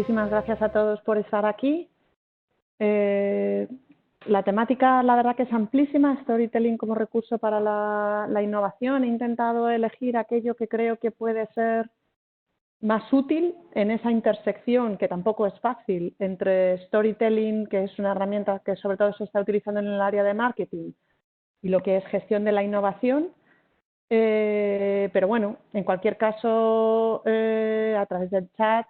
muchísimas gracias a todos por estar aquí. La temática, la verdad que es amplísima, storytelling como recurso para la innovación. He intentado elegir aquello que creo que puede ser más útil en esa intersección, que tampoco es fácil, entre storytelling, que es una herramienta que sobre todo se está utilizando en el área de marketing, y lo que es gestión de la innovación. Pero bueno, en cualquier caso, a través del chat,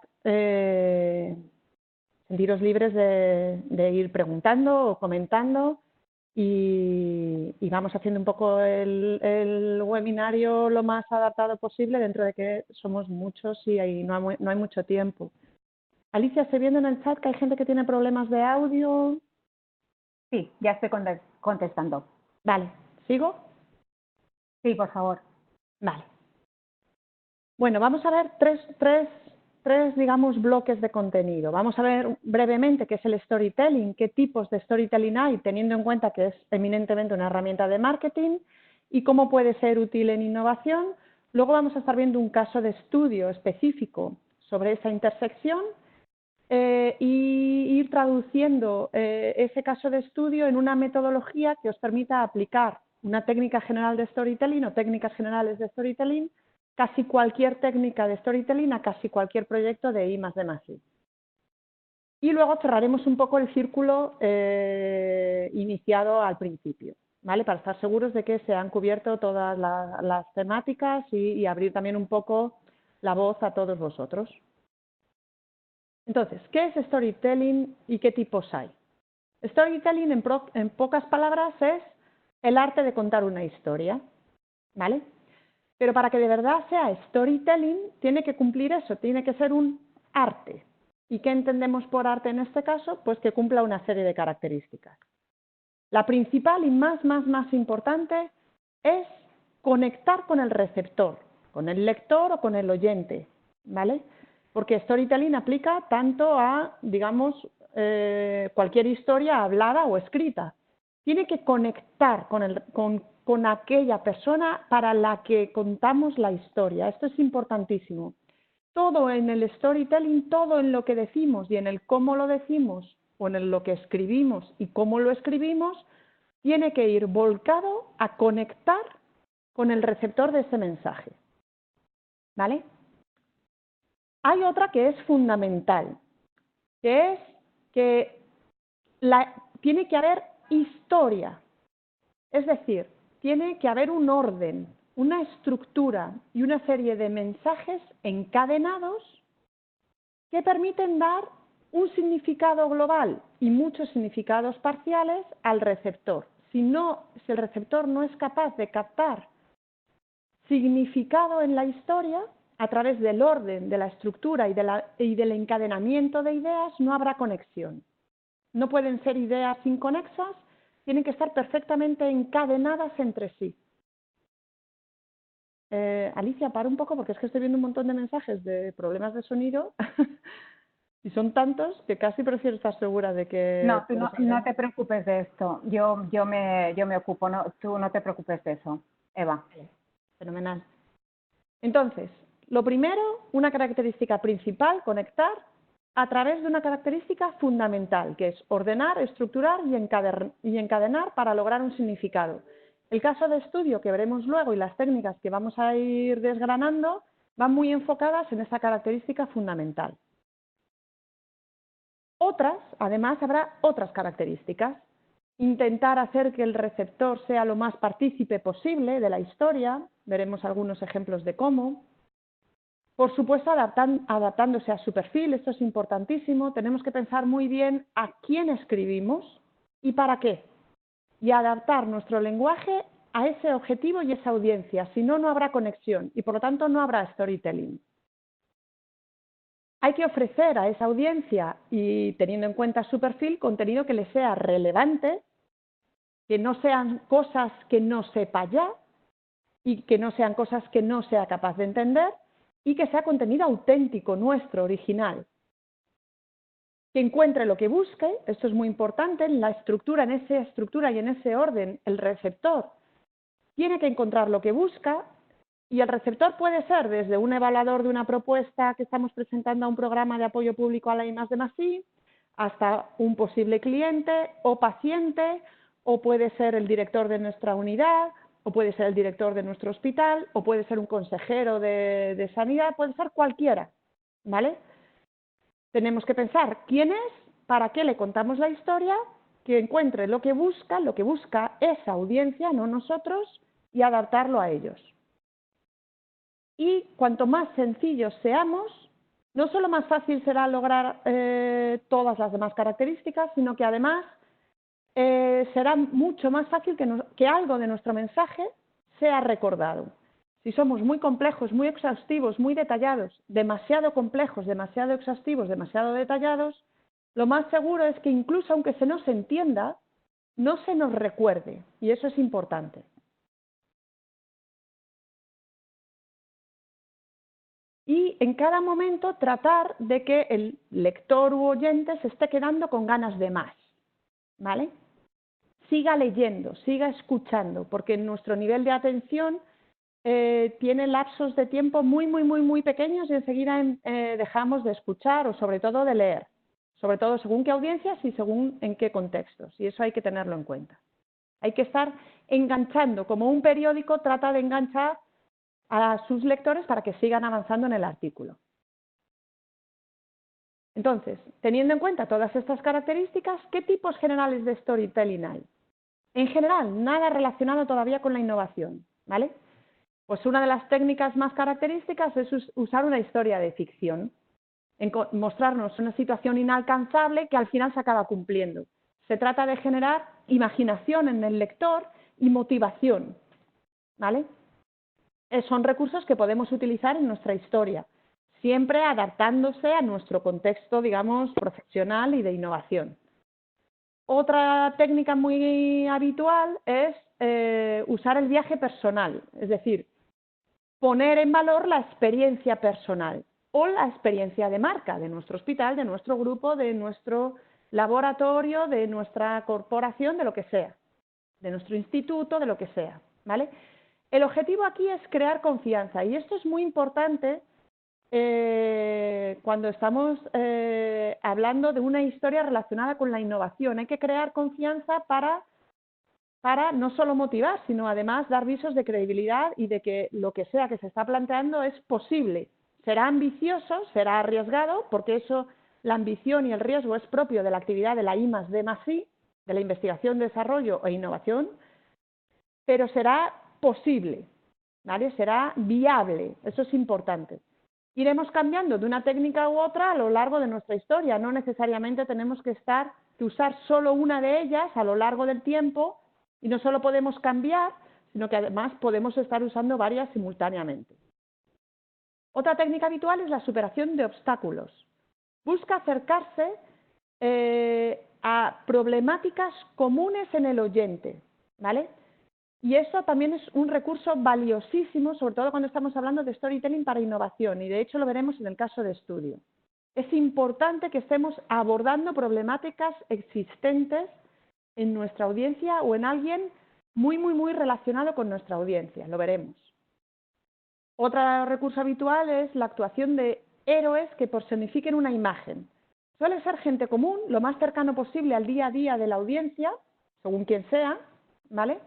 sentiros libres de ir preguntando o comentando y vamos haciendo un poco el webinario lo más adaptado posible dentro de que somos muchos y no hay mucho tiempo. Alicia, estoy viendo en el chat que hay gente que tiene problemas de audio. Sí, ya estoy contestando. Vale, ¿sigo? Sí, por favor. Vale. Bueno, vamos a ver tres, digamos, bloques de contenido. Vamos a ver brevemente qué es el storytelling, qué tipos de storytelling hay, teniendo en cuenta que es eminentemente una herramienta de marketing y cómo puede ser útil en innovación. Luego vamos a estar viendo un caso de estudio específico sobre esa intersección y ir traduciendo ese caso de estudio en una metodología que os permita aplicar una técnica general de storytelling o técnicas generales de storytelling, casi cualquier técnica de storytelling a casi cualquier proyecto de I+D+I. Y luego cerraremos un poco el círculo iniciado al principio, ¿vale? Para estar seguros de que se han cubierto todas las temáticas y abrir también un poco la voz a todos vosotros. Entonces, ¿qué es storytelling y qué tipos hay? Storytelling, en pocas palabras, es el arte de contar una historia, ¿vale? Pero para que de verdad sea storytelling, tiene que cumplir eso, tiene que ser un arte. ¿Y qué entendemos por arte en este caso? Pues que cumpla una serie de características. La principal y más importante es conectar con el receptor, con el lector o con el oyente, ¿vale? Porque storytelling aplica tanto a, digamos, cualquier historia hablada o escrita. Tiene que conectar con aquella persona para la que contamos la historia. Esto es importantísimo. Todo en el storytelling, todo en lo que decimos y en el cómo lo decimos o en lo que escribimos y cómo lo escribimos, tiene que ir volcado a conectar con el receptor de ese mensaje. ¿Vale? Hay otra que es fundamental, que es que tiene que haber historia. Es decir, tiene que haber un orden, una estructura y una serie de mensajes encadenados que permiten dar un significado global y muchos significados parciales al receptor. Si el receptor no es capaz de captar significado en la historia, a través del orden, de la estructura y del encadenamiento de ideas, no habrá conexión. No pueden ser ideas inconexas, tienen que estar perfectamente encadenadas entre sí. Alicia, para un poco porque es que estoy viendo un montón de mensajes de problemas de sonido y son tantos que casi prefiero estar segura de que... No, tú no te preocupes de esto. Yo me ocupo, tú no te preocupes de eso, Eva. Vale, fenomenal. Entonces, lo primero, una característica principal, conectar, a través de una característica fundamental, que es ordenar, estructurar y encadenar para lograr un significado. El caso de estudio que veremos luego y las técnicas que vamos a ir desgranando van muy enfocadas en esa característica fundamental. Además, habrá otras características. Intentar hacer que el receptor sea lo más partícipe posible de la historia, veremos algunos ejemplos de cómo. Por supuesto, adaptándose a su perfil, esto es importantísimo, tenemos que pensar muy bien a quién escribimos y para qué, y adaptar nuestro lenguaje a ese objetivo y esa audiencia, si no, no habrá conexión y por lo tanto no habrá storytelling. Hay que ofrecer a esa audiencia y teniendo en cuenta su perfil, contenido que le sea relevante, que no sean cosas que no sepa ya y que no sean cosas que no sea capaz de entender y que sea contenido auténtico, nuestro, original. Que encuentre lo que busque, esto es muy importante, en esa estructura y en ese orden, el receptor tiene que encontrar lo que busca Y el receptor puede ser desde un evaluador de una propuesta que estamos presentando a un programa de apoyo público a la I+D+I, hasta un posible cliente o paciente, o puede ser el director de nuestra unidad, o puede ser el director de nuestro hospital, o puede ser un consejero de sanidad, puede ser cualquiera, ¿vale? Tenemos que pensar quién es, para qué le contamos la historia, que encuentre lo que busca esa audiencia, no nosotros, y adaptarlo a ellos. Y cuanto más sencillos seamos, no solo más fácil será lograr todas las demás características, sino que además será mucho más fácil que algo de nuestro mensaje sea recordado. Si somos muy complejos, muy exhaustivos, muy detallados, demasiado complejos, demasiado exhaustivos, demasiado detallados, lo más seguro es que incluso aunque se nos entienda, no se nos recuerde, y eso es importante. Y en cada momento tratar de que el lector u oyente se esté quedando con ganas de más, ¿vale? Siga leyendo, siga escuchando, porque nuestro nivel de atención tiene lapsos de tiempo muy pequeños y enseguida dejamos de escuchar o sobre todo de leer, sobre todo según qué audiencias y según en qué contextos, y eso hay que tenerlo en cuenta. Hay que estar enganchando, como un periódico trata de enganchar a sus lectores para que sigan avanzando en el artículo. Entonces, teniendo en cuenta todas estas características, ¿qué tipos generales de storytelling hay? En general, nada relacionado todavía con la innovación, ¿vale? Pues una de las técnicas más características es usar una historia de ficción, mostrarnos una situación inalcanzable que al final se acaba cumpliendo. Se trata de generar imaginación en el lector y motivación, ¿vale? Son recursos que podemos utilizar en nuestra historia, siempre adaptándose a nuestro contexto, digamos, profesional y de innovación. Otra técnica muy habitual es usar el viaje personal, es decir, poner en valor la experiencia personal o la experiencia de marca de nuestro hospital, de nuestro grupo, de nuestro laboratorio, de nuestra corporación, de lo que sea, de nuestro instituto, de lo que sea, ¿vale? El objetivo aquí es crear confianza y esto es muy importante cuando estamos hablando de una historia relacionada con la innovación. Hay que crear confianza para no solo motivar, sino además dar visos de credibilidad y de que lo que sea que se está planteando es posible. Será ambicioso, será arriesgado, porque eso, la ambición y el riesgo es propio de la actividad de la I+D+I, de la investigación, desarrollo e innovación, pero será posible, ¿vale? Será viable, eso es importante. Iremos cambiando de una técnica u otra a lo largo de nuestra historia, no necesariamente tenemos que usar solo una de ellas a lo largo del tiempo, y no solo podemos cambiar, sino que además podemos estar usando varias simultáneamente. Otra técnica habitual es la superación de obstáculos. Busca acercarse a problemáticas comunes en el oyente, ¿vale? Y eso también es un recurso valiosísimo, sobre todo cuando estamos hablando de storytelling para innovación, y de hecho lo veremos en el caso de estudio. Es importante que estemos abordando problemáticas existentes en nuestra audiencia o en alguien muy relacionado con nuestra audiencia, lo veremos. Otro recurso habitual es la actuación de héroes que personifiquen una imagen. Suele ser gente común, lo más cercano posible al día a día de la audiencia, según quien sea, ¿vale?,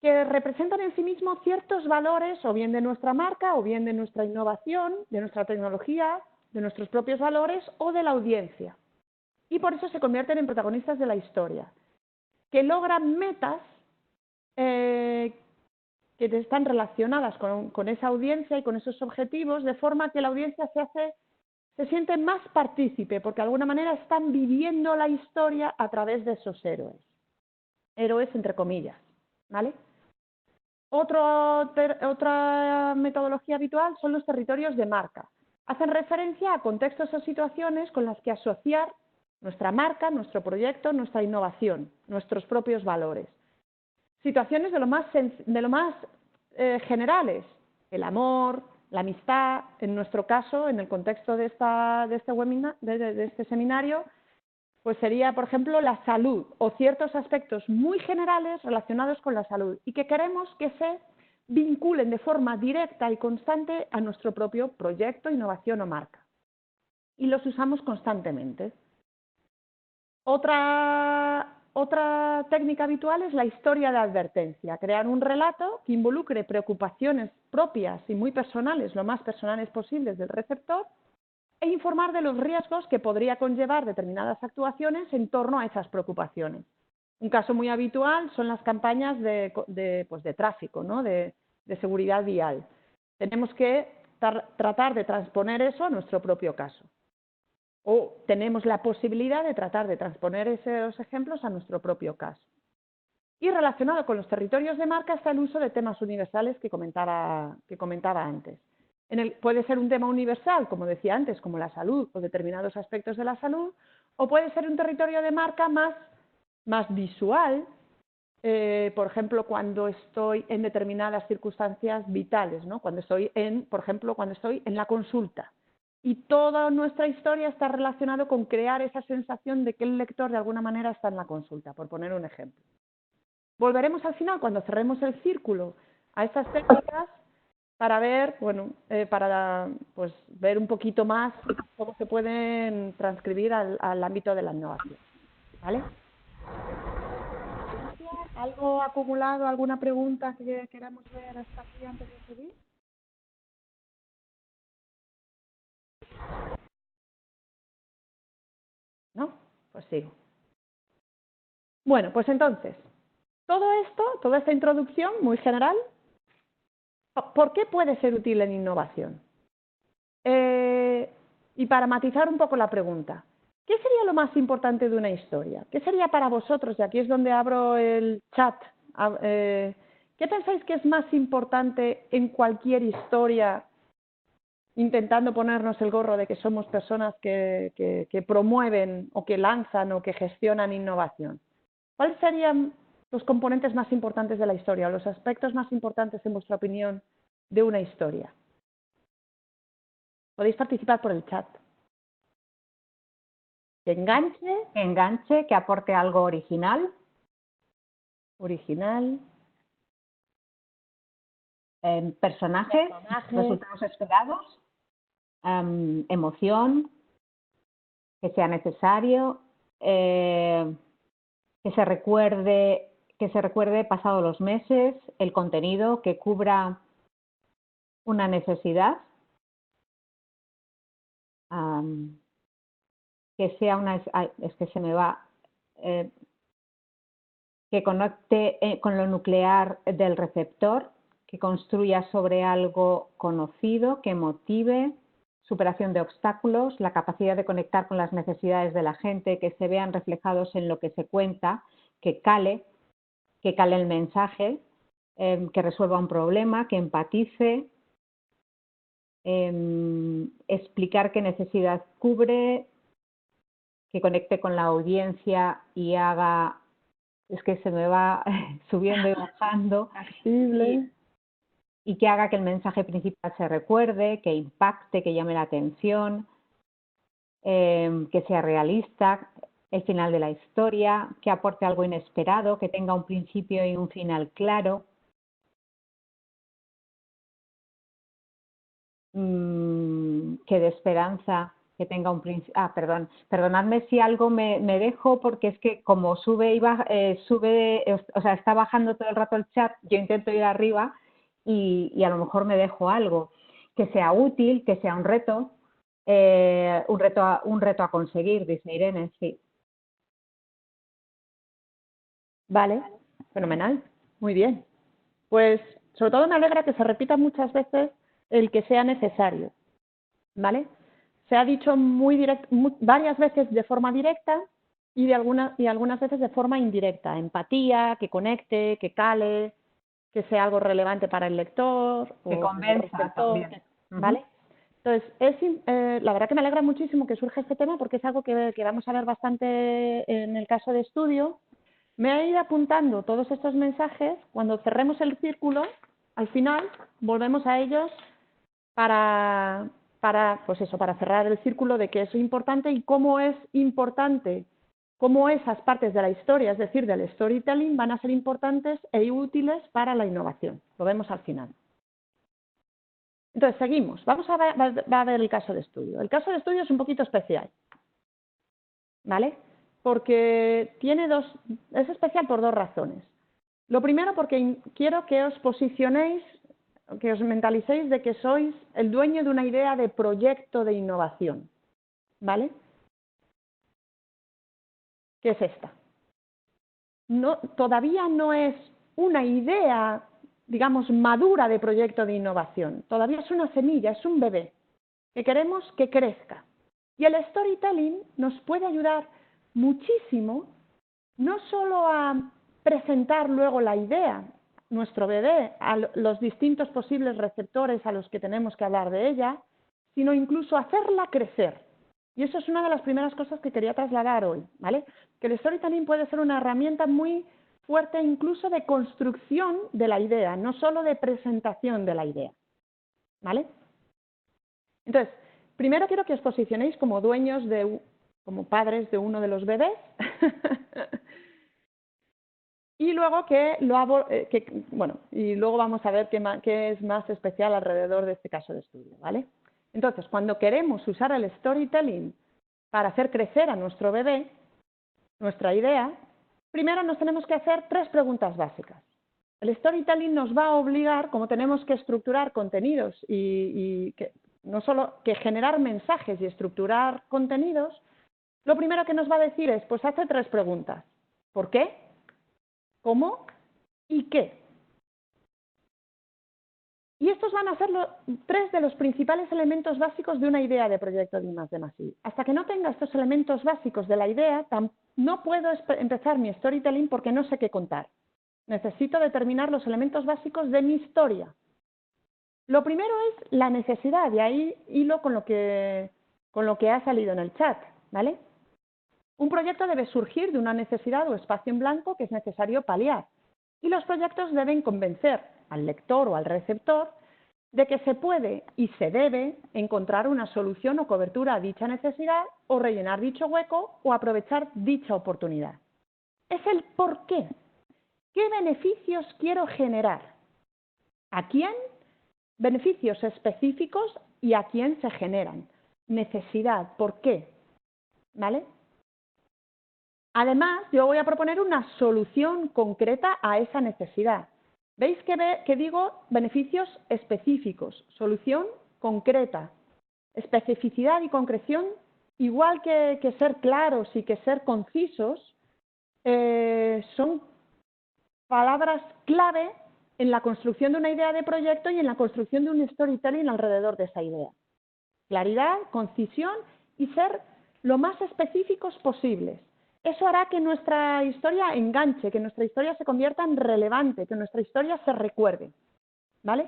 que representan en sí mismos ciertos valores, o bien de nuestra marca, o bien de nuestra innovación, de nuestra tecnología, de nuestros propios valores o de la audiencia. Y por eso se convierten en protagonistas de la historia, que logran metas que están relacionadas con esa audiencia y con esos objetivos, de forma que la audiencia se siente más partícipe, porque de alguna manera están viviendo la historia a través de esos héroes. Héroes entre comillas, ¿vale? Otra metodología habitual son los territorios de marca. Hacen referencia a contextos o situaciones con las que asociar nuestra marca, nuestro proyecto, nuestra innovación, nuestros propios valores. Situaciones de lo más generales, el amor, la amistad, en nuestro caso, en el contexto de este seminario, pues sería, por ejemplo, la salud o ciertos aspectos muy generales relacionados con la salud y que queremos que se vinculen de forma directa y constante a nuestro propio proyecto, innovación o marca. Y los usamos constantemente. Otra técnica habitual es la historia de advertencia, crear un relato que involucre preocupaciones propias y muy personales, lo más personales posibles del receptor, e informar de los riesgos que podría conllevar determinadas actuaciones en torno a esas preocupaciones. Un caso muy habitual son las campañas de tráfico, ¿no? de seguridad vial. Tenemos que tratar de transponer eso a nuestro propio caso. O tenemos la posibilidad de tratar de transponer esos ejemplos a nuestro propio caso. Y relacionado con los territorios de marca está el uso de temas universales que comentaba antes. Puede ser un tema universal, como decía antes, como la salud o determinados aspectos de la salud, o puede ser un territorio de marca más visual, por ejemplo, cuando estoy en determinadas circunstancias vitales, ¿no? Por ejemplo, cuando estoy en la consulta. Y toda nuestra historia está relacionada con crear esa sensación de que el lector de alguna manera está en la consulta, por poner un ejemplo. Volveremos al final, cuando cerremos el círculo, a estas técnicas para ver, pues, ver un poquito más cómo se pueden transcribir al ámbito de la innovación. ¿Vale? ¿Algo acumulado, alguna pregunta que queramos ver hasta aquí antes de seguir? ¿No? Pues sigo. Bueno, pues entonces, toda esta introducción muy general, ¿por qué puede ser útil en innovación? Y para matizar un poco la pregunta, ¿qué sería lo más importante de una historia? ¿Qué sería para vosotros? Y aquí es donde abro el chat. ¿Qué pensáis que es más importante en cualquier historia, intentando ponernos el gorro de que somos personas que promueven o que lanzan o que gestionan innovación? ¿Cuáles serían los componentes más importantes de la historia o los aspectos más importantes, en vuestra opinión, de una historia? Podéis participar por el chat. Que enganche, Que aporte algo original. Personajes, resultados esperados, emoción, que sea necesario, que se recuerde pasados los meses, el contenido que cubra una necesidad, que sea que conecte con lo nuclear del receptor, que construya sobre algo conocido, que motive, superación de obstáculos, la capacidad de conectar con las necesidades de la gente, que se vean reflejados en lo que se cuenta, que cale el mensaje, que resuelva un problema, que empatice, explicar qué necesidad cubre, que conecte con la audiencia y haga, es que se me va subiendo y bajando, y que haga que el mensaje principal se recuerde, que impacte, que llame la atención, que sea realista, el final de la historia, que aporte algo inesperado, que tenga un principio y un final claro, que dé esperanza, que tenga un principio... perdonadme si algo me dejo, porque es que como sube y baja, está bajando todo el rato el chat, yo intento ir arriba y a lo mejor me dejo algo. Que sea útil, que sea un reto a conseguir, dice Irene, sí. Vale, fenomenal, muy bien. Pues sobre todo me alegra que se repita muchas veces el que sea necesario, ¿vale? Se ha dicho varias veces de forma directa y algunas veces de forma indirecta. Empatía, que conecte, que cale, que sea algo relevante para el lector. Que convenza también. ¿Vale? Entonces, la verdad que me alegra muchísimo que surja este tema porque es algo que vamos a ver bastante en el caso de estudio. Me he ido apuntando todos estos mensajes. Cuando cerremos el círculo, al final volvemos a ellos para cerrar el círculo de qué es importante y cómo es importante cómo esas partes de la historia, es decir, del storytelling, van a ser importantes e útiles para la innovación. Lo vemos al final. Entonces, seguimos. Vamos a ver el caso de estudio. El caso de estudio es un poquito especial, ¿vale? Porque es especial por dos razones. Lo primero, porque quiero que os posicionéis, que os mentalicéis de que sois el dueño de una idea de proyecto de innovación, ¿vale? ¿Qué es esta? Todavía no es una idea, digamos, madura de proyecto de innovación. Todavía es una semilla, es un bebé que queremos que crezca. Y el storytelling nos puede ayudar muchísimo, no solo a presentar luego la idea, nuestro bebé, a los distintos posibles receptores a los que tenemos que hablar de ella, sino incluso hacerla crecer. Y eso es una de las primeras cosas que quería trasladar hoy, ¿vale? Que el storytelling puede ser una herramienta muy fuerte incluso de construcción de la idea, no solo de presentación de la idea, ¿vale? Entonces, primero quiero que os posicionéis como dueños como padres de uno de los bebés y luego y luego vamos a ver qué es más especial alrededor de este caso de estudio, ¿vale? Entonces, cuando queremos usar el storytelling para hacer crecer a nuestro bebé, nuestra idea, primero nos tenemos que hacer 3 preguntas básicas. El storytelling nos va a obligar, como tenemos que estructurar contenidos no solo que generar mensajes y estructurar contenidos, lo primero que nos va a decir es, pues hace 3 preguntas. ¿Por qué? ¿Cómo? ¿Y qué? Y estos van a ser 3 de los principales elementos básicos de una idea de proyecto de I+D+I. Hasta que no tenga estos elementos básicos de la idea, no puedo empezar mi storytelling porque no sé qué contar. Necesito determinar los elementos básicos de mi historia. Lo primero es la necesidad, y ahí hilo con lo que ha salido en el chat, ¿vale? Un proyecto debe surgir de una necesidad o espacio en blanco que es necesario paliar. Y los proyectos deben convencer al lector o al receptor de que se puede y se debe encontrar una solución o cobertura a dicha necesidad o rellenar dicho hueco o aprovechar dicha oportunidad. Es el por qué. ¿Qué beneficios quiero generar? ¿A quién? Beneficios específicos y a quién se generan. Necesidad, ¿por qué? ¿Vale? Además, yo voy a proponer una solución concreta a esa necesidad. ¿Veis que digo beneficios específicos? Solución concreta. Especificidad y concreción, igual que ser claros y que ser concisos, son palabras clave en la construcción de una idea de proyecto y en la construcción de un storytelling alrededor de esa idea. Claridad, concisión y ser lo más específicos posibles. Eso hará que nuestra historia enganche, que nuestra historia se convierta en relevante, que nuestra historia se recuerde, ¿vale?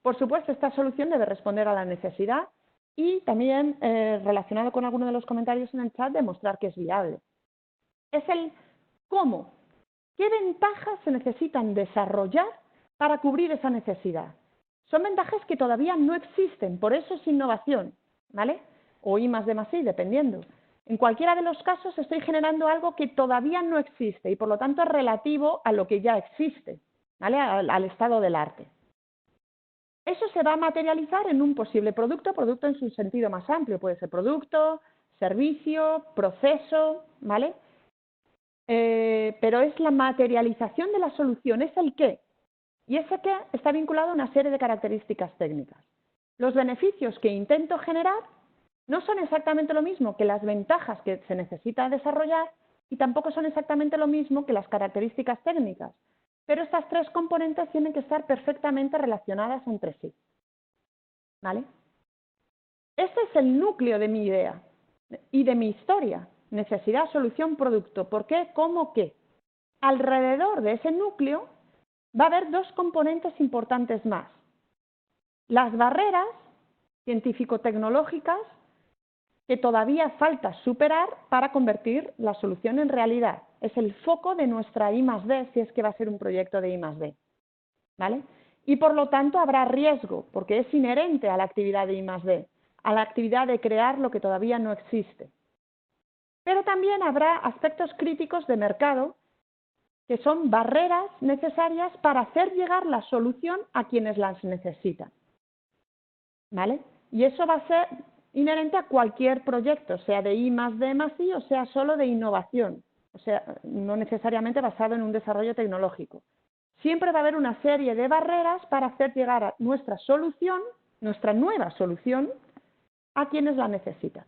Por supuesto, esta solución debe responder a la necesidad y también, relacionado con alguno de los comentarios en el chat, demostrar que es viable. Es el cómo. ¿Qué ventajas se necesitan desarrollar para cubrir esa necesidad? Son ventajas que todavía no existen, por eso es innovación, ¿vale? O I+D+I, dependiendo. En cualquiera de los casos estoy generando algo que todavía no existe y por lo tanto es relativo a lo que ya existe, ¿vale? Al estado del arte. Eso se va a materializar en un posible producto en su sentido más amplio. Puede ser producto, servicio, proceso, ¿vale? Pero es la materialización de la solución, es el qué. Y ese qué está vinculado a una serie de características técnicas. Los beneficios que intento generar no son exactamente lo mismo que las ventajas que se necesita desarrollar y tampoco son exactamente lo mismo que las características técnicas. Pero estas 3 componentes tienen que estar perfectamente relacionadas entre sí, ¿vale? Este es el núcleo de mi idea y de mi historia. Necesidad, solución, producto. ¿Por qué? ¿Cómo? ¿Qué? Alrededor de ese núcleo va a haber 2 componentes importantes más. Las barreras científico-tecnológicas que todavía falta superar para convertir la solución en realidad. Es el foco de nuestra I+D, si es que va a ser un proyecto de I+D, ¿vale? Y por lo tanto habrá riesgo, porque es inherente a la actividad de I+D, a la actividad de crear lo que todavía no existe. pero también habrá aspectos críticos de mercado que son barreras necesarias para hacer llegar la solución a quienes las necesitan. ¿Vale? Y eso va a ser inherente a cualquier proyecto, sea de I+D+I o sea solo de innovación, o sea, no necesariamente basado en un desarrollo tecnológico. Siempre va a haber una serie de barreras para hacer llegar a nuestra solución, nuestra nueva solución, a quienes la necesitan.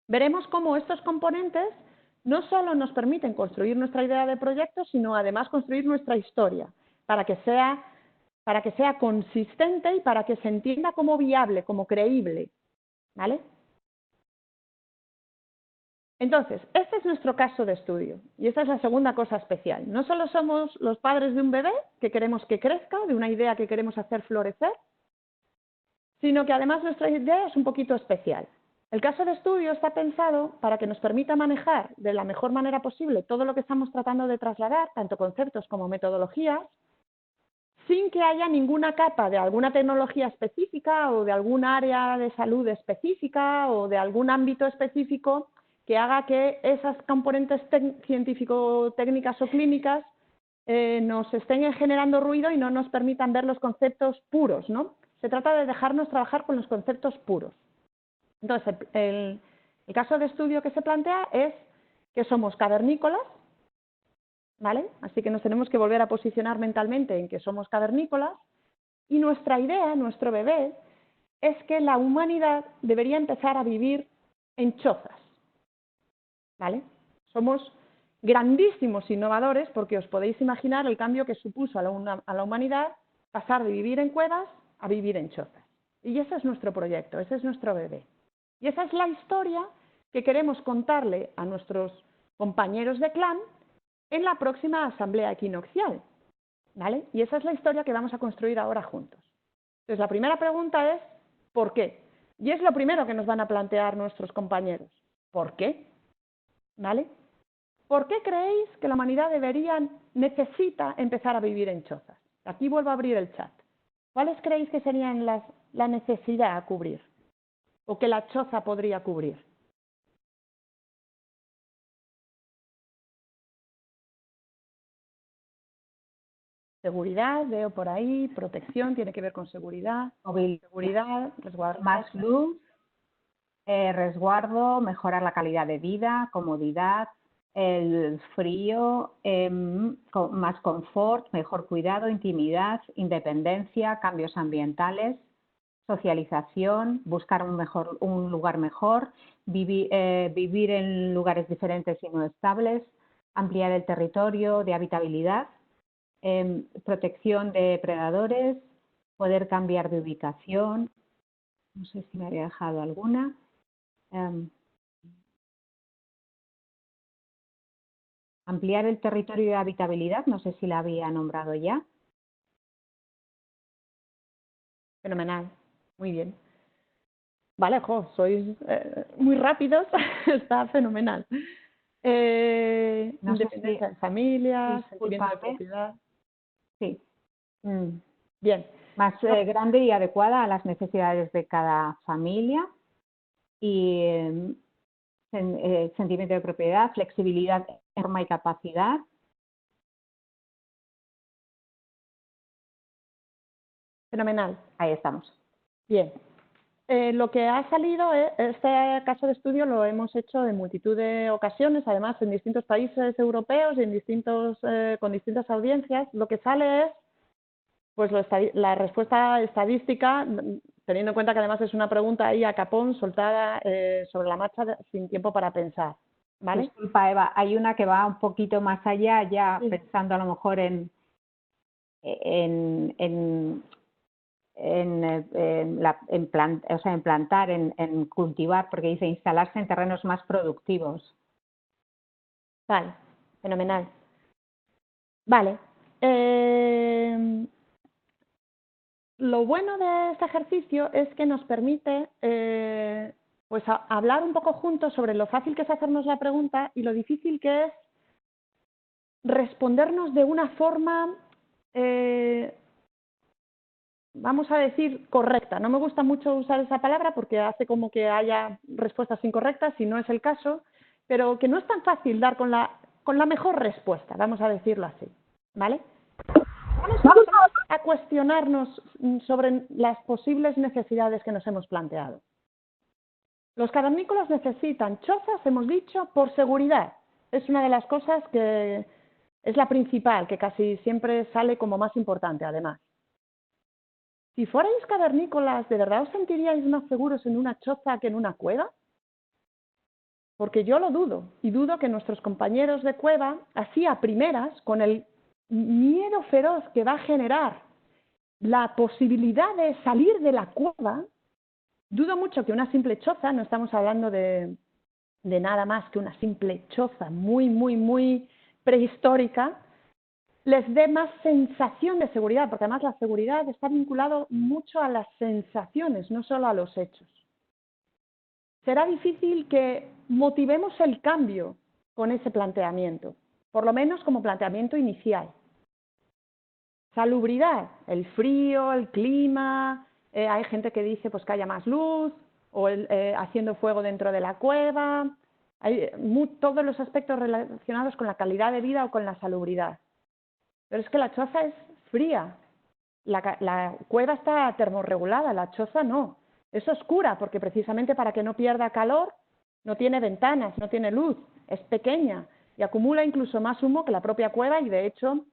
Veremos cómo estos componentes no solo nos permiten construir nuestra idea de proyecto, sino además construir nuestra historia, para que sea consistente y para que se entienda como viable, como creíble. ¿Vale? Entonces, este es nuestro caso de estudio y esta es la segunda cosa especial. No solo somos los padres de un bebé que queremos que crezca, de una idea que queremos hacer florecer, sino que además nuestra idea es un poquito especial. El caso de estudio está pensado para que nos permita manejar de la mejor manera posible todo lo que estamos tratando de trasladar, tanto conceptos como metodologías, sin que haya ninguna capa de alguna tecnología específica o de algún área de salud específica o de algún ámbito específico que haga que esas componentes científico-técnicas o clínicas nos estén generando ruido y no nos permitan ver los conceptos puros, ¿no? Se trata de dejarnos trabajar con los conceptos puros. Entonces, el caso de estudio que se plantea es que somos cavernícolas, ¿vale? Así que nos tenemos que volver a posicionar mentalmente en que somos cavernícolas y nuestra idea, nuestro bebé, es que la humanidad debería empezar a vivir en chozas, ¿vale? Somos grandísimos innovadores porque os podéis imaginar el cambio que supuso a la humanidad pasar de vivir en cuevas a vivir en chozas. Y ese es nuestro proyecto, ese es nuestro bebé. Y esa es la historia que queremos contarle a nuestros compañeros de clan en la próxima asamblea equinoccial, ¿vale? Y esa es la historia que vamos a construir ahora juntos. Entonces, la primera pregunta es, ¿por qué? Y es lo primero que nos van a plantear nuestros compañeros. ¿Por qué? ¿Vale? ¿Por qué creéis que la humanidad necesita empezar a vivir en chozas? Aquí vuelvo a abrir el chat. ¿Cuáles creéis que serían la necesidad a cubrir? ¿O que la choza podría cubrir? Seguridad, veo por ahí, protección, tiene que ver con seguridad, seguridad, resguardo. Más luz, resguardo, mejorar la calidad de vida, comodidad, el frío, más confort, mejor cuidado, intimidad, independencia, cambios ambientales, socialización, buscar un lugar mejor, vivir en lugares diferentes y no estables, ampliar el territorio de habitabilidad, protección de predadores, poder cambiar de ubicación, no sé si me había dejado alguna. Ampliar el territorio de habitabilidad, no sé si la había nombrado ya. Fenomenal, muy bien. Vale, sois muy rápidos, está fenomenal. No sé Independencia de familia, sentimiento de discúlpame. propiedad. Sí. Bien. Más grande y adecuada a las necesidades de cada familia y sentimiento de propiedad, flexibilidad, forma y capacidad. Fenomenal. Ahí estamos. Bien. Lo que ha salido, este caso de estudio lo hemos hecho en multitud de ocasiones, además en distintos países europeos y con distintas audiencias. Lo que sale es pues la respuesta estadística, teniendo en cuenta que además es una pregunta ahí a capón, soltada sobre la marcha, sin tiempo para pensar. ¿Vale? Disculpa, Eva, hay una que va un poquito más allá, ya Sí. pensando a lo mejor en plantar, en cultivar, porque dice instalarse en terrenos más productivos. Vale, fenomenal. Vale. Lo bueno de este ejercicio es que nos permite pues hablar un poco juntos sobre lo fácil que es hacernos la pregunta y lo difícil que es respondernos de una forma, vamos a decir, correcta. No me gusta mucho usar esa palabra porque hace como que haya respuestas incorrectas y no es el caso, pero que no es tan fácil dar con la mejor respuesta, vamos a decirlo así, ¿vale? Vamos a cuestionarnos sobre las posibles necesidades que nos hemos planteado. Los cavernícolas necesitan chozas, hemos dicho, por seguridad. Es una de las cosas que es la principal, que casi siempre sale como más importante, además. Si fuerais cavernícolas, ¿de verdad os sentiríais más seguros en una choza que en una cueva? Porque yo lo dudo, y dudo que nuestros compañeros de cueva, así a primeras, con el miedo feroz que va a generar la posibilidad de salir de la cueva, dudo mucho que una simple choza, no estamos hablando de nada más que una simple choza muy prehistórica, les dé más sensación de seguridad, porque además la seguridad está vinculado mucho a las sensaciones, no solo a los hechos. Será difícil que motivemos el cambio con ese planteamiento, por lo menos como planteamiento inicial. Salubridad, el frío, el clima, hay gente que dice pues, que haya más luz, o haciendo fuego dentro de la cueva, hay todos los aspectos relacionados con la calidad de vida o con la salubridad. Pero es que la choza es fría, la cueva está termorregulada, la choza no. Es oscura porque precisamente para que no pierda calor no tiene ventanas, no tiene luz, es pequeña y acumula incluso más humo que la propia cueva y de hecho,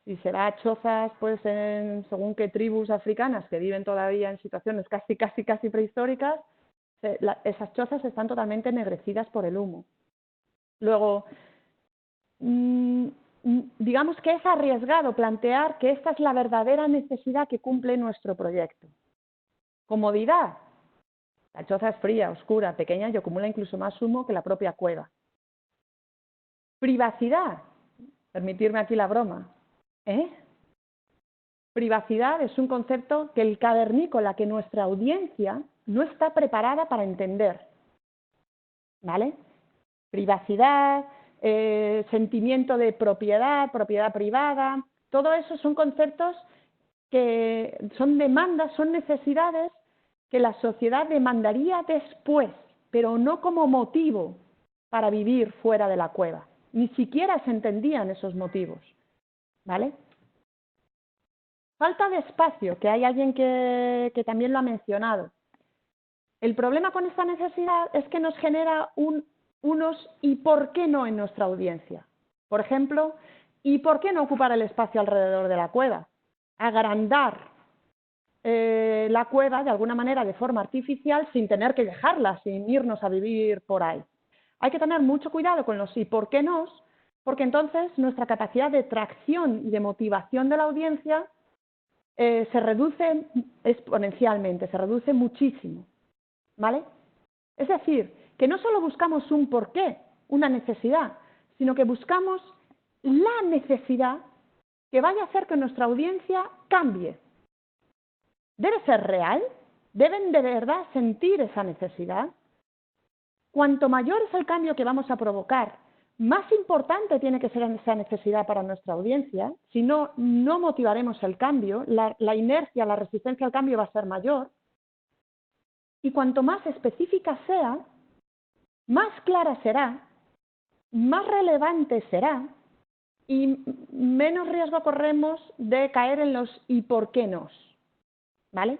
si será chozas pues según qué tribus africanas que viven todavía en situaciones casi prehistóricas, esas chozas están totalmente ennegrecidas por el humo. Luego, digamos que es arriesgado plantear que esta es la verdadera necesidad que cumple nuestro proyecto. Comodidad. La choza es fría, oscura, pequeña y acumula incluso más humo que la propia cueva. Privacidad. Permitirme aquí la broma. Privacidad es un concepto que el cavernícola, que nuestra audiencia no está preparada para entender. ¿Vale? Privacidad, sentimiento de propiedad, propiedad privada, todo eso son conceptos que son demandas, son necesidades que la sociedad demandaría después, pero no como motivo para vivir fuera de la cueva. Ni siquiera se entendían esos motivos, ¿vale? Falta de espacio, que hay alguien que también lo ha mencionado. El problema con esta necesidad es que nos genera unos ¿y por qué no? En nuestra audiencia. Por ejemplo, ¿y por qué no ocupar el espacio alrededor de la cueva? Agrandar la cueva de alguna manera de forma artificial sin tener que dejarla, sin irnos a vivir por ahí. Hay que tener mucho cuidado con los y por qué no, porque entonces nuestra capacidad de tracción y de motivación de la audiencia se reduce exponencialmente, se reduce muchísimo, ¿vale? Es decir, que no solo buscamos un porqué, una necesidad, sino que buscamos la necesidad que vaya a hacer que nuestra audiencia cambie. Debe ser real, deben de verdad sentir esa necesidad. Cuanto mayor es el cambio que vamos a provocar, más importante tiene que ser esa necesidad para nuestra audiencia, si no, no motivaremos el cambio, la inercia, la resistencia al cambio va a ser mayor. Y cuanto más específica sea, más clara será, más relevante será y menos riesgo corremos de caer en los y por qué no. ¿Vale?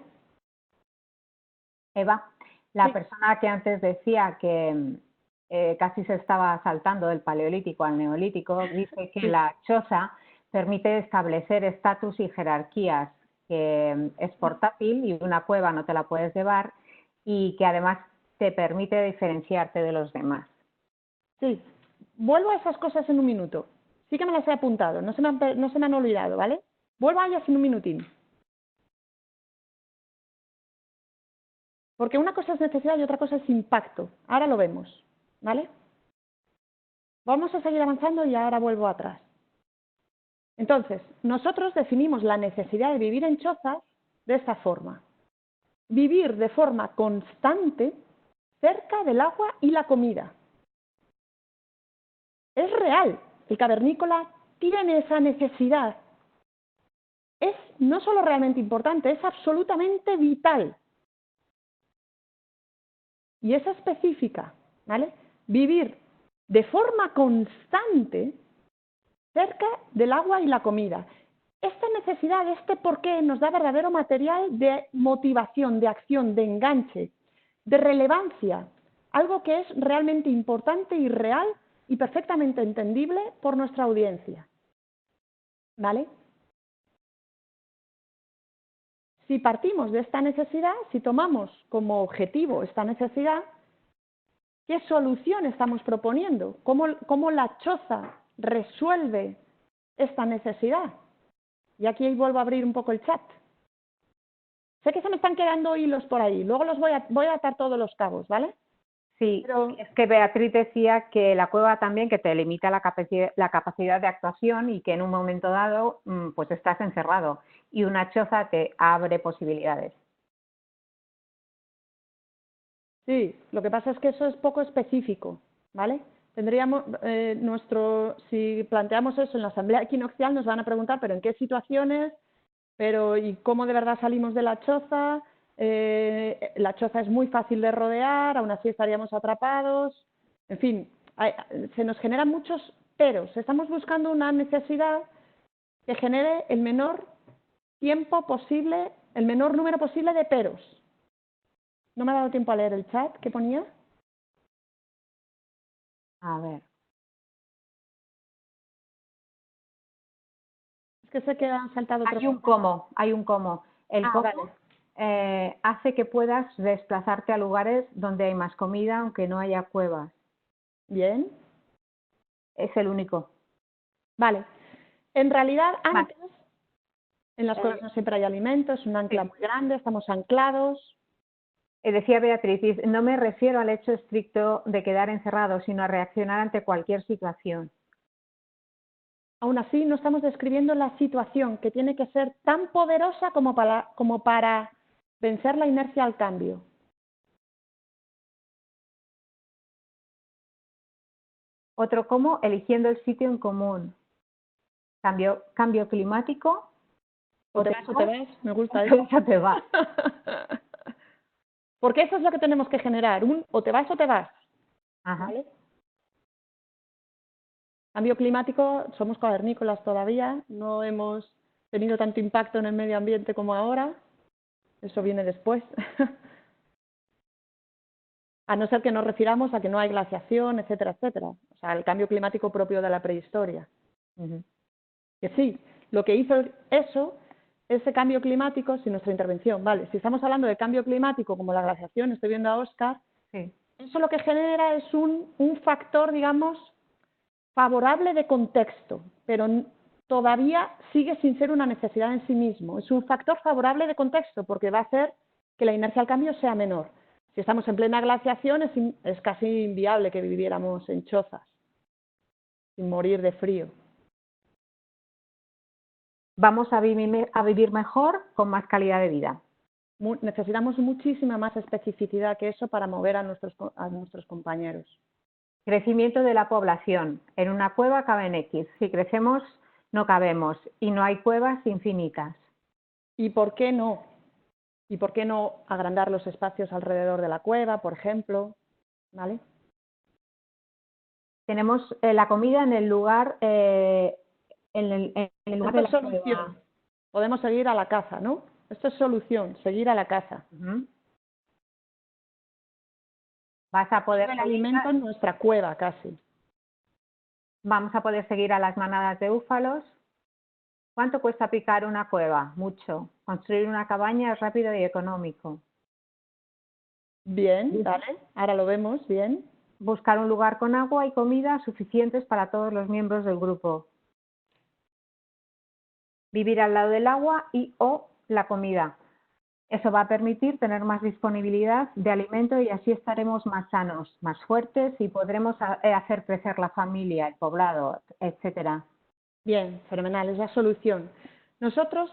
Eva, la Sí. persona que antes decía que casi se estaba saltando del paleolítico al neolítico, dice que Sí. la choza permite establecer estatus y jerarquías, que es portátil y una cueva no te la puedes llevar y que además te permite diferenciarte de los demás. Sí, vuelvo a esas cosas en un minuto. Sí que me las he apuntado, no se me han olvidado, ¿vale? Vuelvo a ellas en un minutín. Porque una cosa es necesidad y otra cosa es impacto. Ahora lo vemos, ¿vale? Vamos a seguir avanzando y ahora vuelvo atrás. Entonces, nosotros definimos la necesidad de vivir en chozas de esta forma. Vivir de forma constante cerca del agua y la comida. Es real, el cavernícola tiene esa necesidad. Es no solo realmente importante, es absolutamente vital. Y es específica, ¿vale? Vivir de forma constante cerca del agua y la comida. Esta necesidad, este porqué, nos da verdadero material de motivación, de acción, de enganche, de relevancia, algo que es realmente importante y real y perfectamente entendible por nuestra audiencia. ¿Vale? Si partimos de esta necesidad, si tomamos como objetivo esta necesidad, ¿qué solución estamos proponiendo? ¿Cómo la choza resuelve esta necesidad? Y aquí vuelvo a abrir un poco el chat. Sé que se me están quedando hilos por ahí, luego los voy a atar todos los cabos, ¿vale? Sí, Pero es que Beatriz decía que la cueva también que te limita la capacidad de actuación y que en un momento dado pues estás encerrado y una choza te abre posibilidades. sí, lo que pasa es que eso es poco específico, ¿vale? Tendríamos si planteamos eso en la asamblea equinoccial nos van a preguntar, pero ¿en qué situaciones? Pero ¿y cómo de verdad salimos de la choza? La choza es muy fácil de rodear, aún así estaríamos atrapados. En fin, se nos generan muchos peros. Estamos buscando una necesidad que genere el menor tiempo posible, el menor número posible de peros. No me ha dado tiempo a leer el chat. ¿Qué ponía? A ver. Es que sé que han saltado otros. Hay un cómo. El cómo vale. hace que puedas desplazarte a lugares donde hay más comida, aunque no haya cuevas. Bien. Es el único. Vale. En realidad, antes, Vale. en las cuevas no siempre hay alimento, es un ancla muy grande, estamos anclados. Decía Beatriz, no me refiero al hecho estricto de quedar encerrado, sino a reaccionar ante cualquier situación. Aún así, no estamos describiendo la situación, que tiene que ser tan poderosa como para vencer la inercia al cambio. Otro cómo, eligiendo el sitio en común. Cambio climático. O te vas o te vas, me gusta eso. O te vas. Porque eso es lo que tenemos que generar, un o te vas o te vas. Ajá. ¿Vale? Cambio climático, somos cavernícolas todavía, no hemos tenido tanto impacto en el medio ambiente como ahora, eso viene después. A no ser que nos refiramos a que no hay glaciación, etcétera, etcétera. O sea, el cambio climático propio de la prehistoria. Que sí, lo que hizo eso, ese cambio climático, sin nuestra intervención, ¿vale? Si estamos hablando de cambio climático como la glaciación, estoy viendo a Óscar, Sí. eso lo que genera es un factor, digamos, favorable de contexto, pero todavía sigue sin ser una necesidad en sí mismo. Es un factor favorable de contexto porque va a hacer que la inercia al cambio sea menor. Si estamos en plena glaciación es casi inviable que viviéramos en chozas, sin morir de frío. Vamos a vivir mejor con más calidad de vida. Necesitamos muchísima más especificidad que eso para mover a nuestros compañeros. Crecimiento de la población. En una cueva caben X. Si crecemos, no cabemos. Y no hay cuevas infinitas. ¿Y por qué no? ¿Y por qué no agrandar los espacios alrededor de la cueva, por ejemplo? ¿Vale? Tenemos la comida en el lugar, en el lugar de la solución. cueva. Podemos seguir a la caza, ¿no? Esto es solución, seguir a la caza. Vas a poder el alimento en nuestra cueva casi. Vamos a poder seguir a las manadas de búfalos. ¿Cuánto cuesta picar una cueva? Mucho. Construir una cabaña es rápido y económico. Bien, vale, ahora lo vemos, bien. Buscar un lugar con agua y comida suficientes para todos los miembros del grupo. Vivir al lado del agua y o la comida. Eso va a permitir tener más disponibilidad de alimento y así estaremos más sanos, más fuertes y podremos hacer crecer la familia, el poblado, etcétera. Bien, fenomenal, es la solución. Nosotros,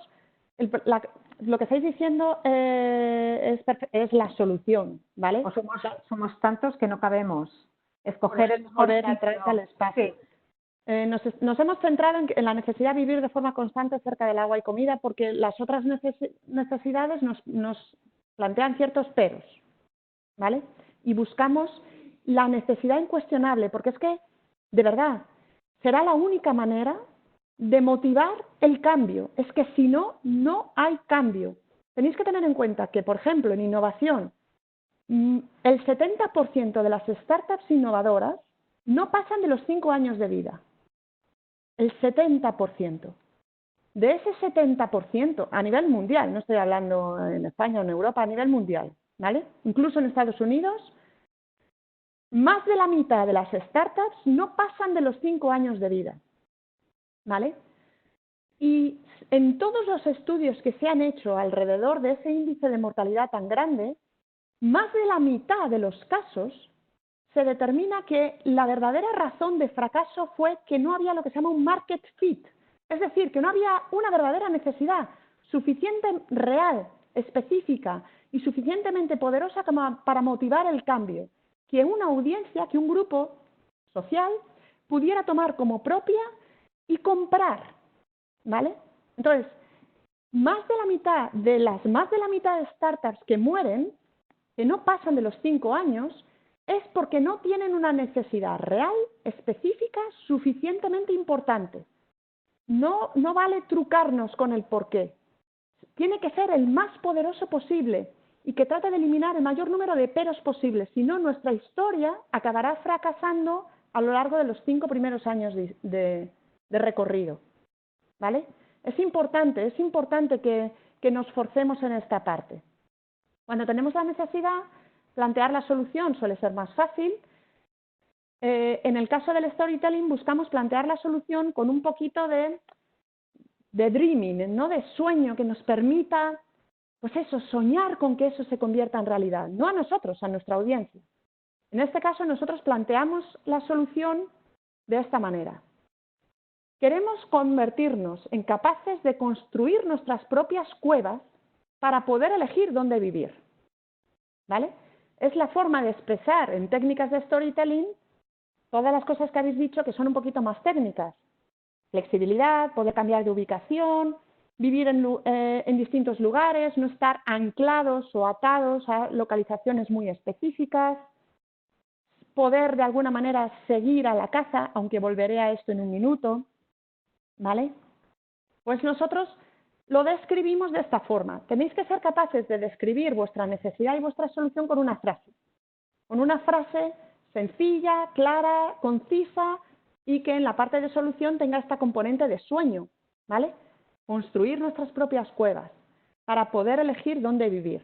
lo que estáis diciendo es la solución, ¿vale? O somos tantos que no cabemos. Escoger el mejor volver atrás al espacio. Sí. Nos hemos centrado en la necesidad de vivir de forma constante cerca del agua y comida porque las otras necesidades nos plantean ciertos peros, ¿vale? Y buscamos la necesidad incuestionable, porque es que de verdad, será la única manera de motivar el cambio. Es que si no, no hay cambio. Tenéis que tener en cuenta que, por ejemplo, en innovación, el 70% de las startups innovadoras no pasan de los 5 años de vida. El 70%. De ese 70%, a nivel mundial, no estoy hablando en España o en Europa, a nivel mundial, ¿vale? Incluso en Estados Unidos, más de la mitad de las startups no pasan de los 5 años de vida, ¿vale? Y en todos los estudios que se han hecho alrededor de ese índice de mortalidad tan grande, más de la mitad de los casos se determina que la verdadera razón de fracaso fue que no había lo que se llama un market fit, es decir, que no había una verdadera necesidad suficiente, real, específica y suficientemente poderosa como para motivar el cambio, que una audiencia, que un grupo social pudiera tomar como propia y comprar, ¿vale? Entonces, más de la mitad de startups que mueren, que no pasan de los 5 años, es porque no tienen una necesidad real, específica, suficientemente importante. No vale trucarnos con el porqué. Tiene que ser el más poderoso posible y que trate de eliminar el mayor número de peros posibles. Si no, nuestra historia acabará fracasando a lo largo de los 5 primeros años de recorrido, ¿vale? Es importante que nos forcemos en esta parte. Cuando tenemos la necesidad, plantear la solución suele ser más fácil. En el caso del storytelling buscamos plantear la solución con un poquito de dreaming, ¿no? De sueño que nos permita, pues eso, soñar con que eso se convierta en realidad, no a nosotros, a nuestra audiencia. En este caso nosotros planteamos la solución de esta manera. Queremos convertirnos en capaces de construir nuestras propias cuevas para poder elegir dónde vivir, ¿vale? Es la forma de expresar en técnicas de storytelling todas las cosas que habéis dicho que son un poquito más técnicas. Flexibilidad, poder cambiar de ubicación, vivir en distintos lugares, no estar anclados o atados a localizaciones muy específicas, poder de alguna manera seguir a la caza, aunque volveré a esto en un minuto, ¿vale? Pues nosotros lo describimos de esta forma. Tenéis que ser capaces de describir vuestra necesidad y vuestra solución con una frase sencilla, clara, concisa y que en la parte de solución tenga esta componente de sueño, ¿vale? Construir nuestras propias cuevas para poder elegir dónde vivir.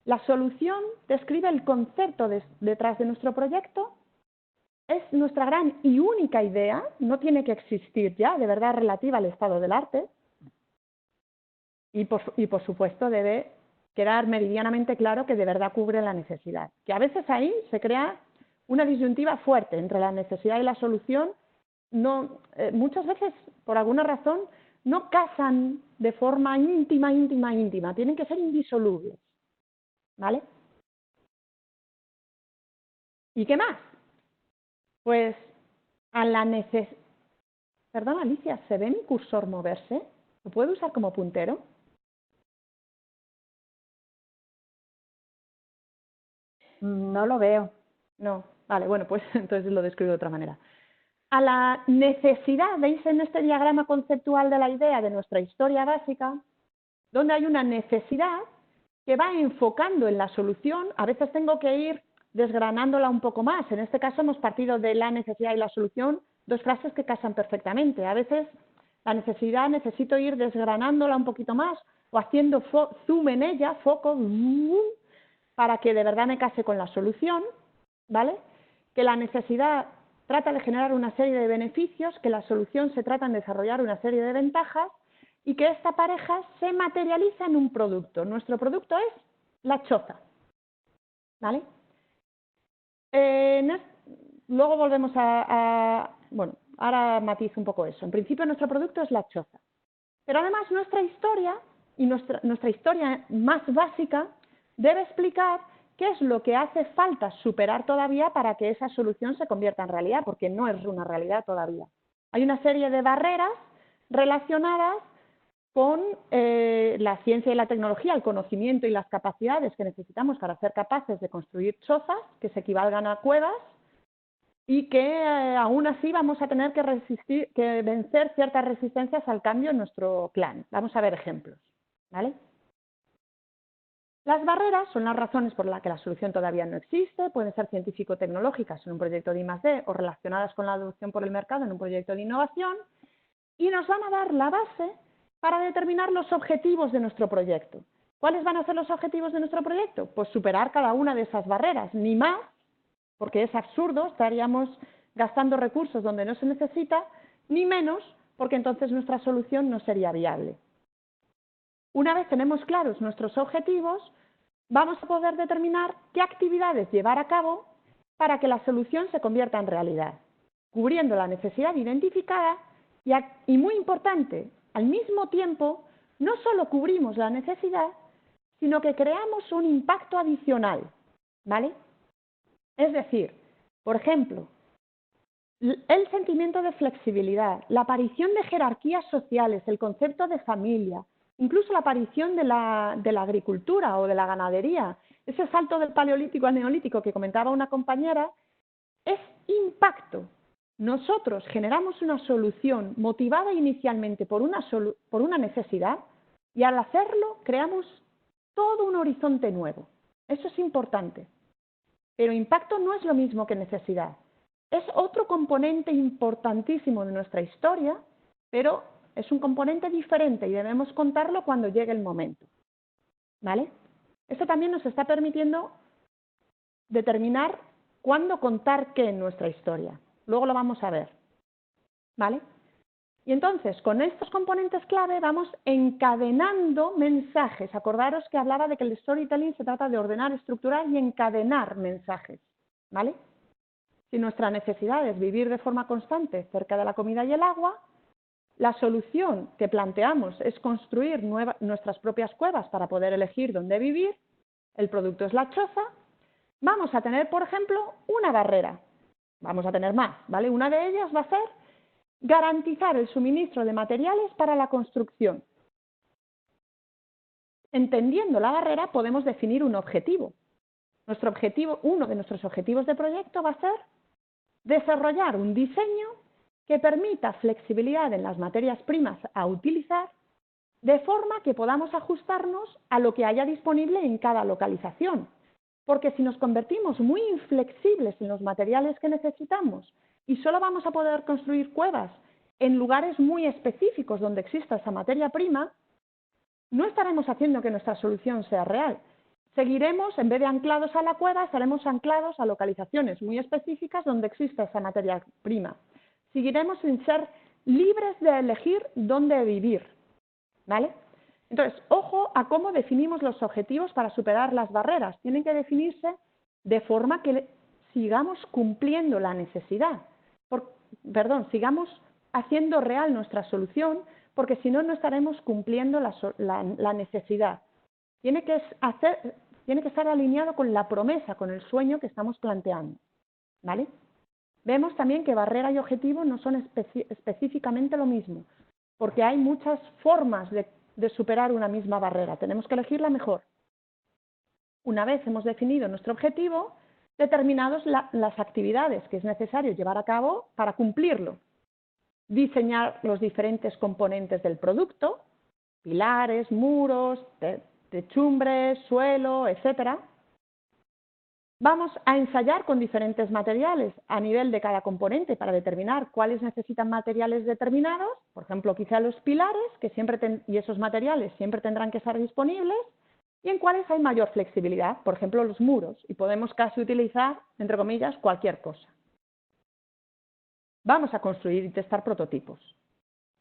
La solución describe el concepto detrás de nuestro proyecto, es nuestra gran y única idea, no tiene que existir ya, de verdad relativa al estado del arte, y por supuesto debe quedar meridianamente claro que de verdad cubre la necesidad. Que a veces ahí se crea una disyuntiva fuerte entre la necesidad y la solución. Muchas veces, por alguna razón, no casan de forma íntima, tienen que ser indisolubles, ¿vale? ¿Y qué más? Pues a la necesidad... Perdón, Alicia, ¿se ve mi cursor moverse? ¿Lo puedo usar como puntero? No lo veo. No. Vale, bueno, pues entonces lo describo de otra manera. A la necesidad, ¿veis en este diagrama conceptual de la idea de nuestra historia básica? Donde hay una necesidad que va enfocando en la solución, a veces tengo que ir desgranándola un poco más. En este caso hemos partido de la necesidad y la solución, dos frases que casan perfectamente. A veces la necesidad necesito ir desgranándola un poquito más o haciendo zoom en ella, foco, para que de verdad me case con la solución, ¿vale? Que la necesidad trata de generar una serie de beneficios, que la solución se trata de desarrollar una serie de ventajas y que esta pareja se materializa en un producto. Nuestro producto es la choza, ¿vale? Luego volvemos bueno, ahora matizo un poco eso. En principio nuestro producto es la choza. Pero además nuestra historia, y nuestra historia más básica, debe explicar qué es lo que hace falta superar todavía para que esa solución se convierta en realidad, porque no es una realidad todavía. Hay una serie de barreras relacionadas con la ciencia y la tecnología, el conocimiento y las capacidades que necesitamos para ser capaces de construir chozas que se equivalgan a cuevas, y que aún así vamos a tener que vencer ciertas resistencias al cambio en nuestro plan. Vamos a ver ejemplos, ¿vale? Las barreras son las razones por las que la solución todavía no existe, pueden ser científico-tecnológicas en un proyecto de I+D o relacionadas con la adopción por el mercado en un proyecto de innovación, y nos van a dar la base para determinar los objetivos de nuestro proyecto. ¿Cuáles van a ser los objetivos de nuestro proyecto? Pues superar cada una de esas barreras, ni más, porque es absurdo, estaríamos gastando recursos donde no se necesita, ni menos, porque entonces nuestra solución no sería viable. Una vez tenemos claros nuestros objetivos, vamos a poder determinar qué actividades llevar a cabo para que la solución se convierta en realidad, cubriendo la necesidad identificada y muy importante, al mismo tiempo, no solo cubrimos la necesidad, sino que creamos un impacto adicional, ¿vale? Es decir, por ejemplo, el sentimiento de flexibilidad, la aparición de jerarquías sociales, el concepto de familia, incluso la aparición de la agricultura o de la ganadería, ese salto del paleolítico al neolítico que comentaba una compañera, es impacto. Nosotros generamos una solución motivada inicialmente por una necesidad y al hacerlo creamos todo un horizonte nuevo. Eso es importante. Pero impacto no es lo mismo que necesidad. Es otro componente importantísimo de nuestra historia, pero es un componente diferente y debemos contarlo cuando llegue el momento, ¿vale? Esto también nos está permitiendo determinar cuándo contar qué en nuestra historia. Luego lo vamos a ver, ¿vale? Y entonces, con estos componentes clave vamos encadenando mensajes. Acordaros que hablaba de que el storytelling se trata de ordenar, estructurar y encadenar mensajes, ¿vale? Si nuestra necesidad es vivir de forma constante cerca de la comida y el agua, la solución que planteamos es construir nuestras propias cuevas para poder elegir dónde vivir, el producto es la choza, vamos a tener, por ejemplo, una barrera. Vamos a tener más, ¿vale? Una de ellas va a ser garantizar el suministro de materiales para la construcción. Entendiendo la barrera podemos definir un objetivo. Uno de nuestros objetivos de proyecto va a ser desarrollar un diseño que permita flexibilidad en las materias primas a utilizar, de forma que podamos ajustarnos a lo que haya disponible en cada localización. Porque si nos convertimos muy inflexibles en los materiales que necesitamos y solo vamos a poder construir cuevas en lugares muy específicos donde exista esa materia prima, no estaremos haciendo que nuestra solución sea real. Seguiremos, en vez de anclados a la cueva, estaremos anclados a localizaciones muy específicas donde exista esa materia prima. Seguiremos sin ser libres de elegir dónde vivir, ¿vale? Entonces, ojo a cómo definimos los objetivos para superar las barreras. Tienen que definirse de forma que sigamos cumpliendo la necesidad. Sigamos haciendo real nuestra solución, porque si no, no estaremos cumpliendo la necesidad. Tiene que estar alineado con la promesa, con el sueño que estamos planteando, ¿vale? Vemos también que barrera y objetivo no son específicamente lo mismo, porque hay muchas formas de superar una misma barrera. Tenemos que elegir la mejor. Una vez hemos definido nuestro objetivo, determinados las actividades que es necesario llevar a cabo para cumplirlo. Diseñar los diferentes componentes del producto, pilares, muros, techumbres, suelo, etc. Vamos a ensayar con diferentes materiales a nivel de cada componente para determinar cuáles necesitan materiales determinados, por ejemplo, quizá los pilares, y esos materiales siempre tendrán que estar disponibles, y en cuáles hay mayor flexibilidad, por ejemplo, los muros, y podemos casi utilizar, entre comillas, cualquier cosa. Vamos a construir y testar prototipos.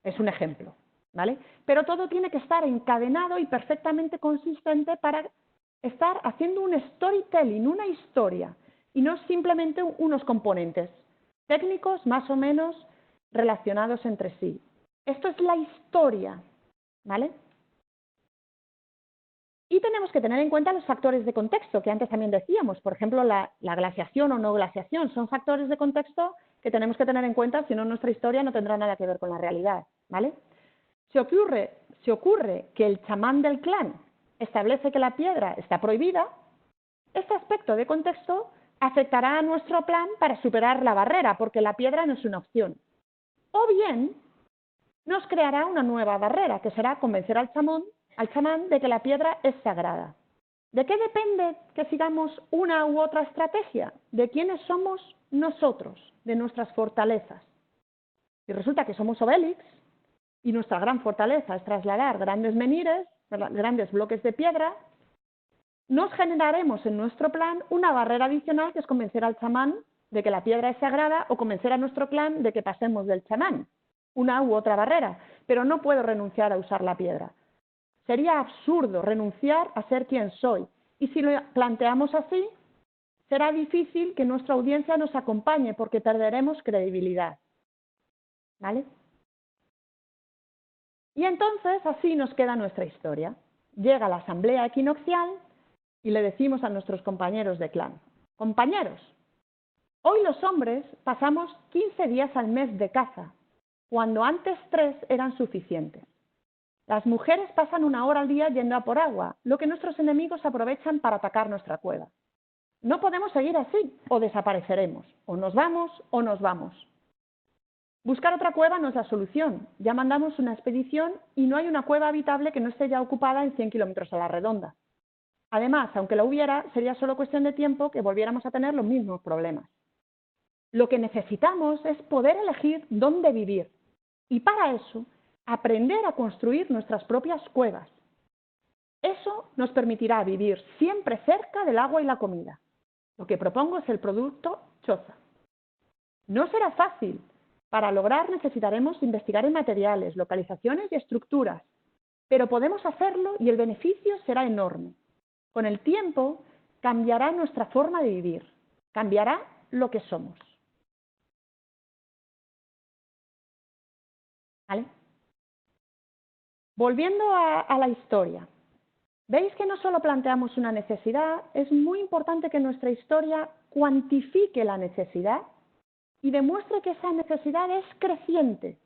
Es un ejemplo, ¿vale? Pero todo tiene que estar encadenado y perfectamente consistente para estar haciendo un storytelling, una historia, y no simplemente unos componentes técnicos más o menos relacionados entre sí. Esto es la historia, ¿vale? Y tenemos que tener en cuenta los factores de contexto, que antes también decíamos, por ejemplo, la glaciación o no glaciación, son factores de contexto que tenemos que tener en cuenta, si no nuestra historia no tendrá nada que ver con la realidad, ¿vale? Si ocurre que el chamán del clan establece que la piedra está prohibida, este aspecto de contexto afectará a nuestro plan para superar la barrera, porque la piedra no es una opción. O bien, nos creará una nueva barrera, que será convencer al chamán de que la piedra es sagrada. ¿De qué depende que sigamos una u otra estrategia? De quiénes somos nosotros, de nuestras fortalezas. Si resulta que somos Obélix y nuestra gran fortaleza es trasladar grandes menhires, grandes bloques de piedra, nos generaremos en nuestro plan una barrera adicional que es convencer al chamán de que la piedra es sagrada o convencer a nuestro clan de que pasemos del chamán, una u otra barrera, pero no puedo renunciar a usar la piedra. Sería absurdo renunciar a ser quien soy, y si lo planteamos así, será difícil que nuestra audiencia nos acompañe porque perderemos credibilidad. ¿Vale? Y entonces así nos queda nuestra historia. Llega la asamblea equinoccial y le decimos a nuestros compañeros de clan: compañeros, hoy los hombres pasamos 15 días al mes de caza, cuando antes 3 eran suficientes. Las mujeres pasan 1 hora al día yendo a por agua, lo que nuestros enemigos aprovechan para atacar nuestra cueva. No podemos seguir así, o desapareceremos, o nos vamos o nos vamos. Buscar otra cueva no es la solución, ya mandamos una expedición y no hay una cueva habitable que no esté ya ocupada en 100 kilómetros a la redonda. Además, aunque la hubiera, sería solo cuestión de tiempo que volviéramos a tener los mismos problemas. Lo que necesitamos es poder elegir dónde vivir, y para eso, aprender a construir nuestras propias cuevas. Eso nos permitirá vivir siempre cerca del agua y la comida. Lo que propongo es el producto choza. No será fácil. Para lograr necesitaremos investigar en materiales, localizaciones y estructuras, pero podemos hacerlo y el beneficio será enorme. Con el tiempo cambiará nuestra forma de vivir, cambiará lo que somos. ¿Vale? Volviendo a la historia, veis que no solo planteamos una necesidad, es muy importante que nuestra historia cuantifique la necesidad y demuestre que esa necesidad es creciente.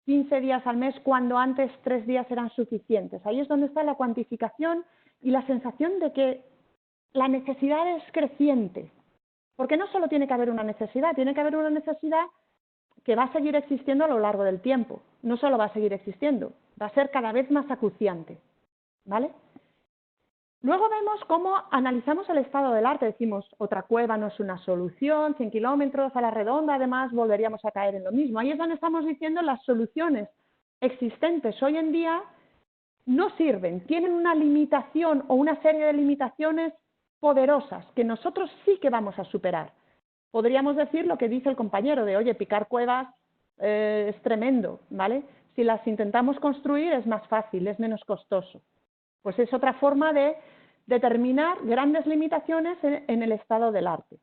15 días al mes cuando antes 3 días eran suficientes. Ahí es donde está la cuantificación y la sensación de que la necesidad es creciente. Porque no solo tiene que haber una necesidad, tiene que haber una necesidad que va a seguir existiendo a lo largo del tiempo. No solo va a seguir existiendo, va a ser cada vez más acuciante. ¿Vale? Luego vemos cómo analizamos el estado del arte. Decimos, otra cueva no es una solución, 100 kilómetros a la redonda, además volveríamos a caer en lo mismo. Ahí es donde estamos diciendo las soluciones existentes hoy en día no sirven, tienen una limitación o una serie de limitaciones poderosas que nosotros sí que vamos a superar. Podríamos decir lo que dice el compañero de, oye, picar cuevas es tremendo, ¿vale? Si las intentamos construir es más fácil, es menos costoso. Pues es otra forma de determinar grandes limitaciones en el estado del arte.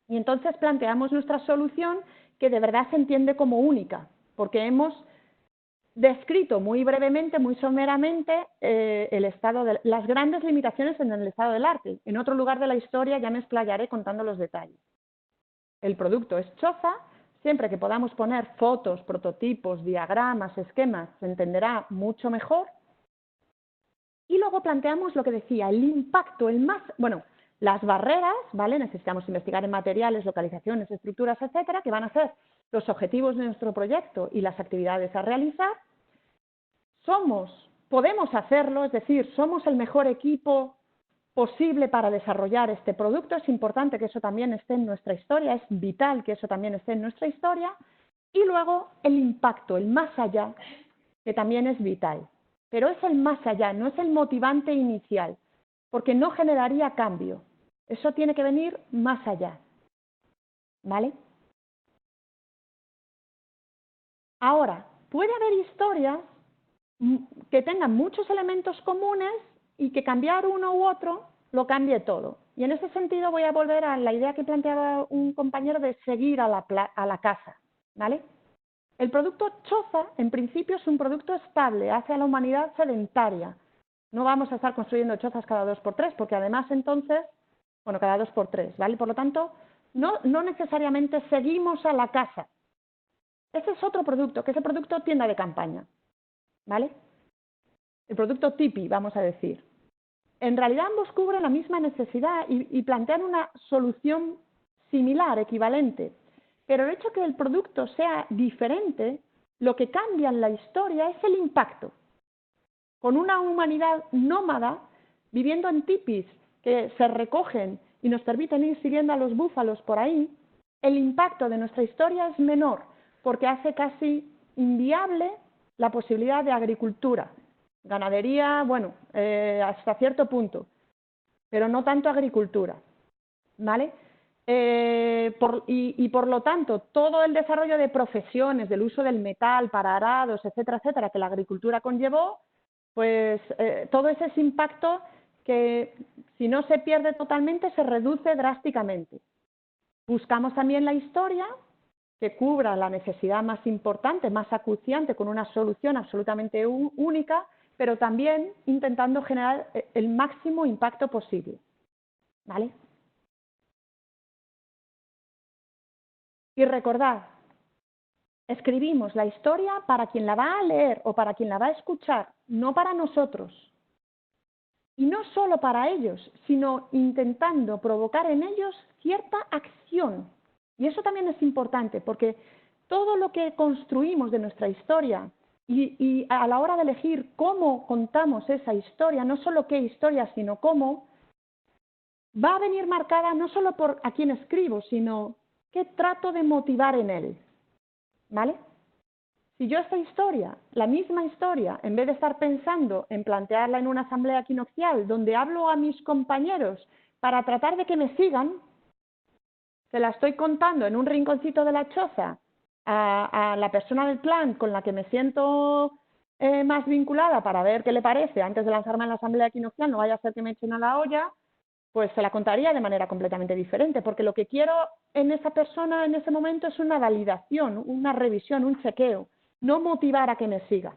Y entonces planteamos nuestra solución que de verdad se entiende como única, porque hemos descrito muy brevemente, muy someramente, las grandes limitaciones en el estado del arte. En otro lugar de la historia ya me explayaré contando los detalles. El producto es choza, siempre que podamos poner fotos, prototipos, diagramas, esquemas, se entenderá mucho mejor. Y luego planteamos lo que decía, el impacto, las barreras, ¿vale? Necesitamos investigar en materiales, localizaciones, estructuras, etcétera, que van a ser los objetivos de nuestro proyecto y las actividades a realizar. Podemos hacerlo, es decir, somos el mejor equipo posible para desarrollar este producto. Es importante que eso también esté en nuestra historia, es vital que eso también esté en nuestra historia. Y luego el impacto, el más allá, que también es vital. Pero es el más allá, no es el motivante inicial, porque no generaría cambio. Eso tiene que venir más allá. ¿Vale? Ahora, puede haber historias que tengan muchos elementos comunes y que cambiar uno u otro lo cambie todo. Y en ese sentido voy a volver a la idea que planteaba un compañero de seguir a la caza. ¿Vale? El producto choza, en principio, es un producto estable, hace a la humanidad sedentaria. No vamos a estar construyendo chozas cada 2 por 3, porque además entonces, cada 2 por 3, ¿vale? Por lo tanto, no necesariamente seguimos a la caza. Ese es otro producto, que es el producto tienda de campaña, ¿vale? El producto tipi, vamos a decir. En realidad ambos cubren la misma necesidad y plantean una solución similar, equivalente. Pero el hecho de que el producto sea diferente, lo que cambia en la historia es el impacto. Con una humanidad nómada, viviendo en tipis que se recogen y nos permiten ir siguiendo a los búfalos por ahí, el impacto de nuestra historia es menor, porque hace casi inviable la posibilidad de agricultura. Ganadería, bueno, hasta cierto punto, pero no tanto agricultura, ¿vale? Por lo tanto, todo el desarrollo de profesiones, del uso del metal para arados, etcétera, etcétera, que la agricultura conllevó, pues todo ese es impacto que, si no se pierde totalmente, se reduce drásticamente. Buscamos también la historia que cubra la necesidad más importante, más acuciante, con una solución absolutamente única, pero también intentando generar el máximo impacto posible, ¿vale? Y recordad, escribimos la historia para quien la va a leer o para quien la va a escuchar, no para nosotros. Y no solo para ellos, sino intentando provocar en ellos cierta acción. Y eso también es importante, porque todo lo que construimos de nuestra historia y a la hora de elegir cómo contamos esa historia, no solo qué historia, sino cómo, va a venir marcada no solo por a quién escribo, sino qué trato de motivar en él. ¿Vale? Si yo esta historia, la misma historia, en vez de estar pensando en plantearla en una asamblea equinoccial donde hablo a mis compañeros para tratar de que me sigan, se la estoy contando en un rinconcito de la choza a la persona del clan con la que me siento más vinculada para ver qué le parece antes de lanzarme en la asamblea equinoccial, no vaya a ser que me echen a la olla, pues se la contaría de manera completamente diferente, porque lo que quiero en esa persona en ese momento es una validación, una revisión, un chequeo, no motivar a que me siga.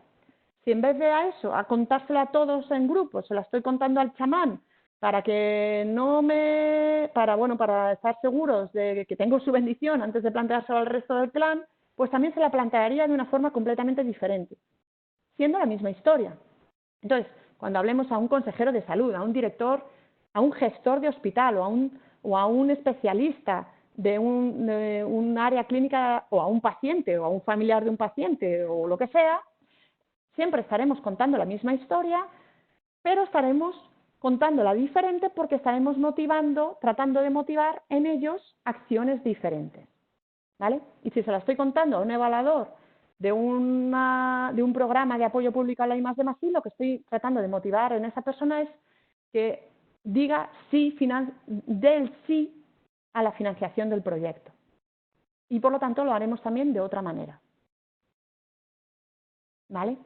Si en vez de a eso, a contársela a todos en grupo, se la estoy contando al chamán para que no me, para estar seguros de que tengo su bendición antes de planteárselo al resto del clan, pues también se la plantearía de una forma completamente diferente, siendo la misma historia. Entonces, cuando hablemos a un consejero de salud, a un director, a un gestor de hospital o a un especialista de un área clínica o a un paciente o a un familiar de un paciente o lo que sea, siempre estaremos contando la misma historia, pero estaremos contándola diferente porque estaremos motivando, tratando de motivar en ellos acciones diferentes, ¿vale? Y si se la estoy contando a un evaluador de un programa de apoyo público a la I+D+I, lo que estoy tratando de motivar en esa persona es que diga sí, dé el sí a la financiación del proyecto. Y por lo tanto lo haremos también de otra manera. ¿Vale?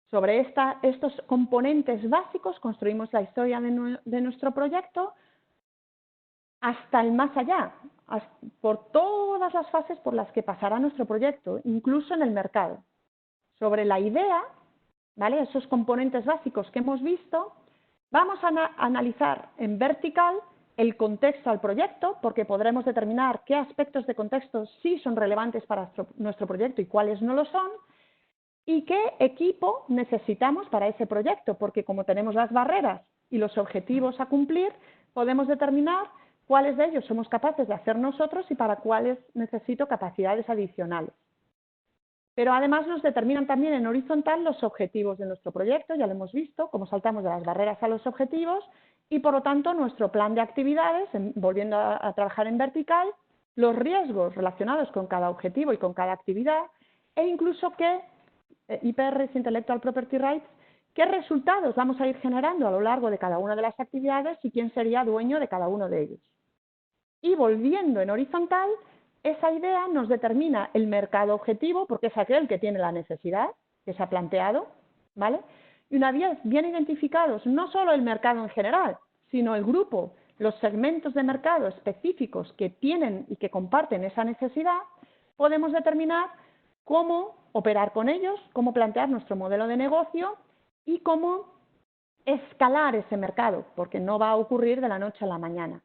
Sobre estos componentes básicos construimos la historia de nuestro proyecto hasta el más allá, por todas las fases por las que pasará nuestro proyecto, incluso en el mercado. Sobre la idea, ¿vale? Esos componentes básicos que hemos visto, vamos a analizar en vertical el contexto al proyecto, porque podremos determinar qué aspectos de contexto sí son relevantes para nuestro proyecto y cuáles no lo son, y qué equipo necesitamos para ese proyecto, porque como tenemos las barreras y los objetivos a cumplir, podemos determinar cuáles de ellos somos capaces de hacer nosotros y para cuáles necesito capacidades adicionales. Pero además nos determinan también en horizontal los objetivos de nuestro proyecto, ya lo hemos visto, cómo saltamos de las barreras a los objetivos y por lo tanto nuestro plan de actividades, volviendo a trabajar en vertical, los riesgos relacionados con cada objetivo y con cada actividad e incluso qué IPRs, Intellectual Property Rights, qué resultados vamos a ir generando a lo largo de cada una de las actividades y quién sería dueño de cada uno de ellos. Y volviendo en horizontal, esa idea nos determina el mercado objetivo, porque es aquel que tiene la necesidad que se ha planteado, ¿vale? Y una vez bien identificados, no solo el mercado en general, sino el grupo, los segmentos de mercado específicos que tienen y que comparten esa necesidad, podemos determinar cómo operar con ellos, cómo plantear nuestro modelo de negocio y cómo escalar ese mercado, porque no va a ocurrir de la noche a la mañana,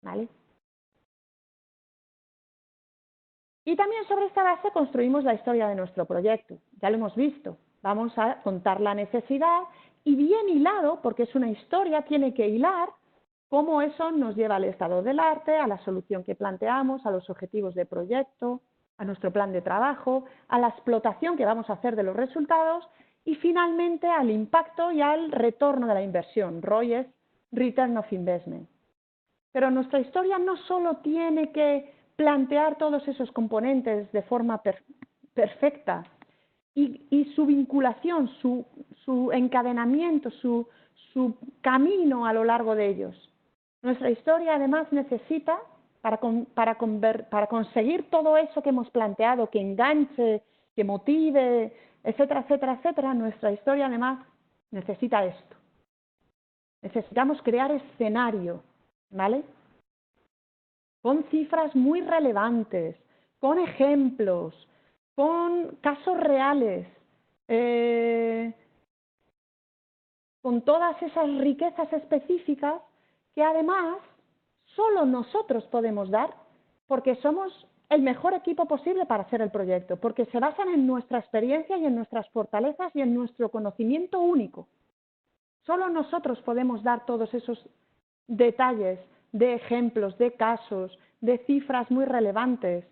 ¿vale? Y también sobre esta base construimos la historia de nuestro proyecto. Ya lo hemos visto. Vamos a contar la necesidad y bien hilado, porque es una historia, tiene que hilar cómo eso nos lleva al estado del arte, a la solución que planteamos, a los objetivos de proyecto, a nuestro plan de trabajo, a la explotación que vamos a hacer de los resultados y finalmente al impacto y al retorno de la inversión. ROI es Return of Investment. Pero nuestra historia no solo tiene que plantear todos esos componentes de forma perfecta y su vinculación, su encadenamiento, su camino a lo largo de ellos. Nuestra historia además necesita, para conseguir todo eso que hemos planteado, que enganche, que motive, etcétera, etcétera, etcétera, nuestra historia además necesita esto. Necesitamos crear escenario, ¿vale? Con cifras muy relevantes, con ejemplos, con casos reales, con todas esas riquezas específicas que además solo nosotros podemos dar porque somos el mejor equipo posible para hacer el proyecto, porque se basan en nuestra experiencia y en nuestras fortalezas y en nuestro conocimiento único. Solo nosotros podemos dar todos esos detalles de ejemplos, de casos, de cifras muy relevantes,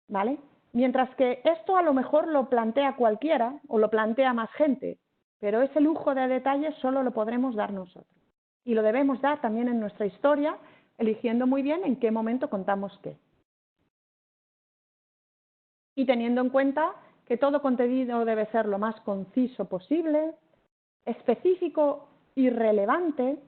¿vale? Mientras que esto a lo mejor lo plantea cualquiera o lo plantea más gente, pero ese lujo de detalles solo lo podremos dar nosotros. Y lo debemos dar también en nuestra historia, eligiendo muy bien en qué momento contamos qué. Y teniendo en cuenta que todo contenido debe ser lo más conciso posible, específico y relevante,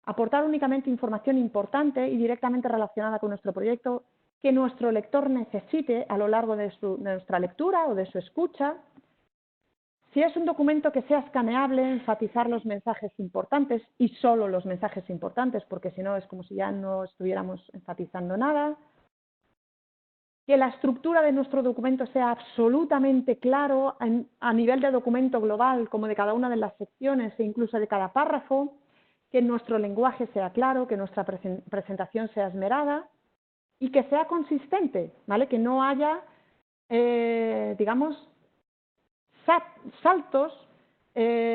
aportar únicamente información importante y directamente relacionada con nuestro proyecto que nuestro lector necesite a lo largo de nuestra lectura o de su escucha. Si es un documento que sea escaneable, enfatizar los mensajes importantes y solo los mensajes importantes, porque si no es como si ya no estuviéramos enfatizando nada. Que la estructura de nuestro documento sea absolutamente claro a nivel de documento global, como de cada una de las secciones e incluso de cada párrafo, que nuestro lenguaje sea claro, que nuestra presentación sea esmerada y que sea consistente, ¿vale? Que no haya, digamos, saltos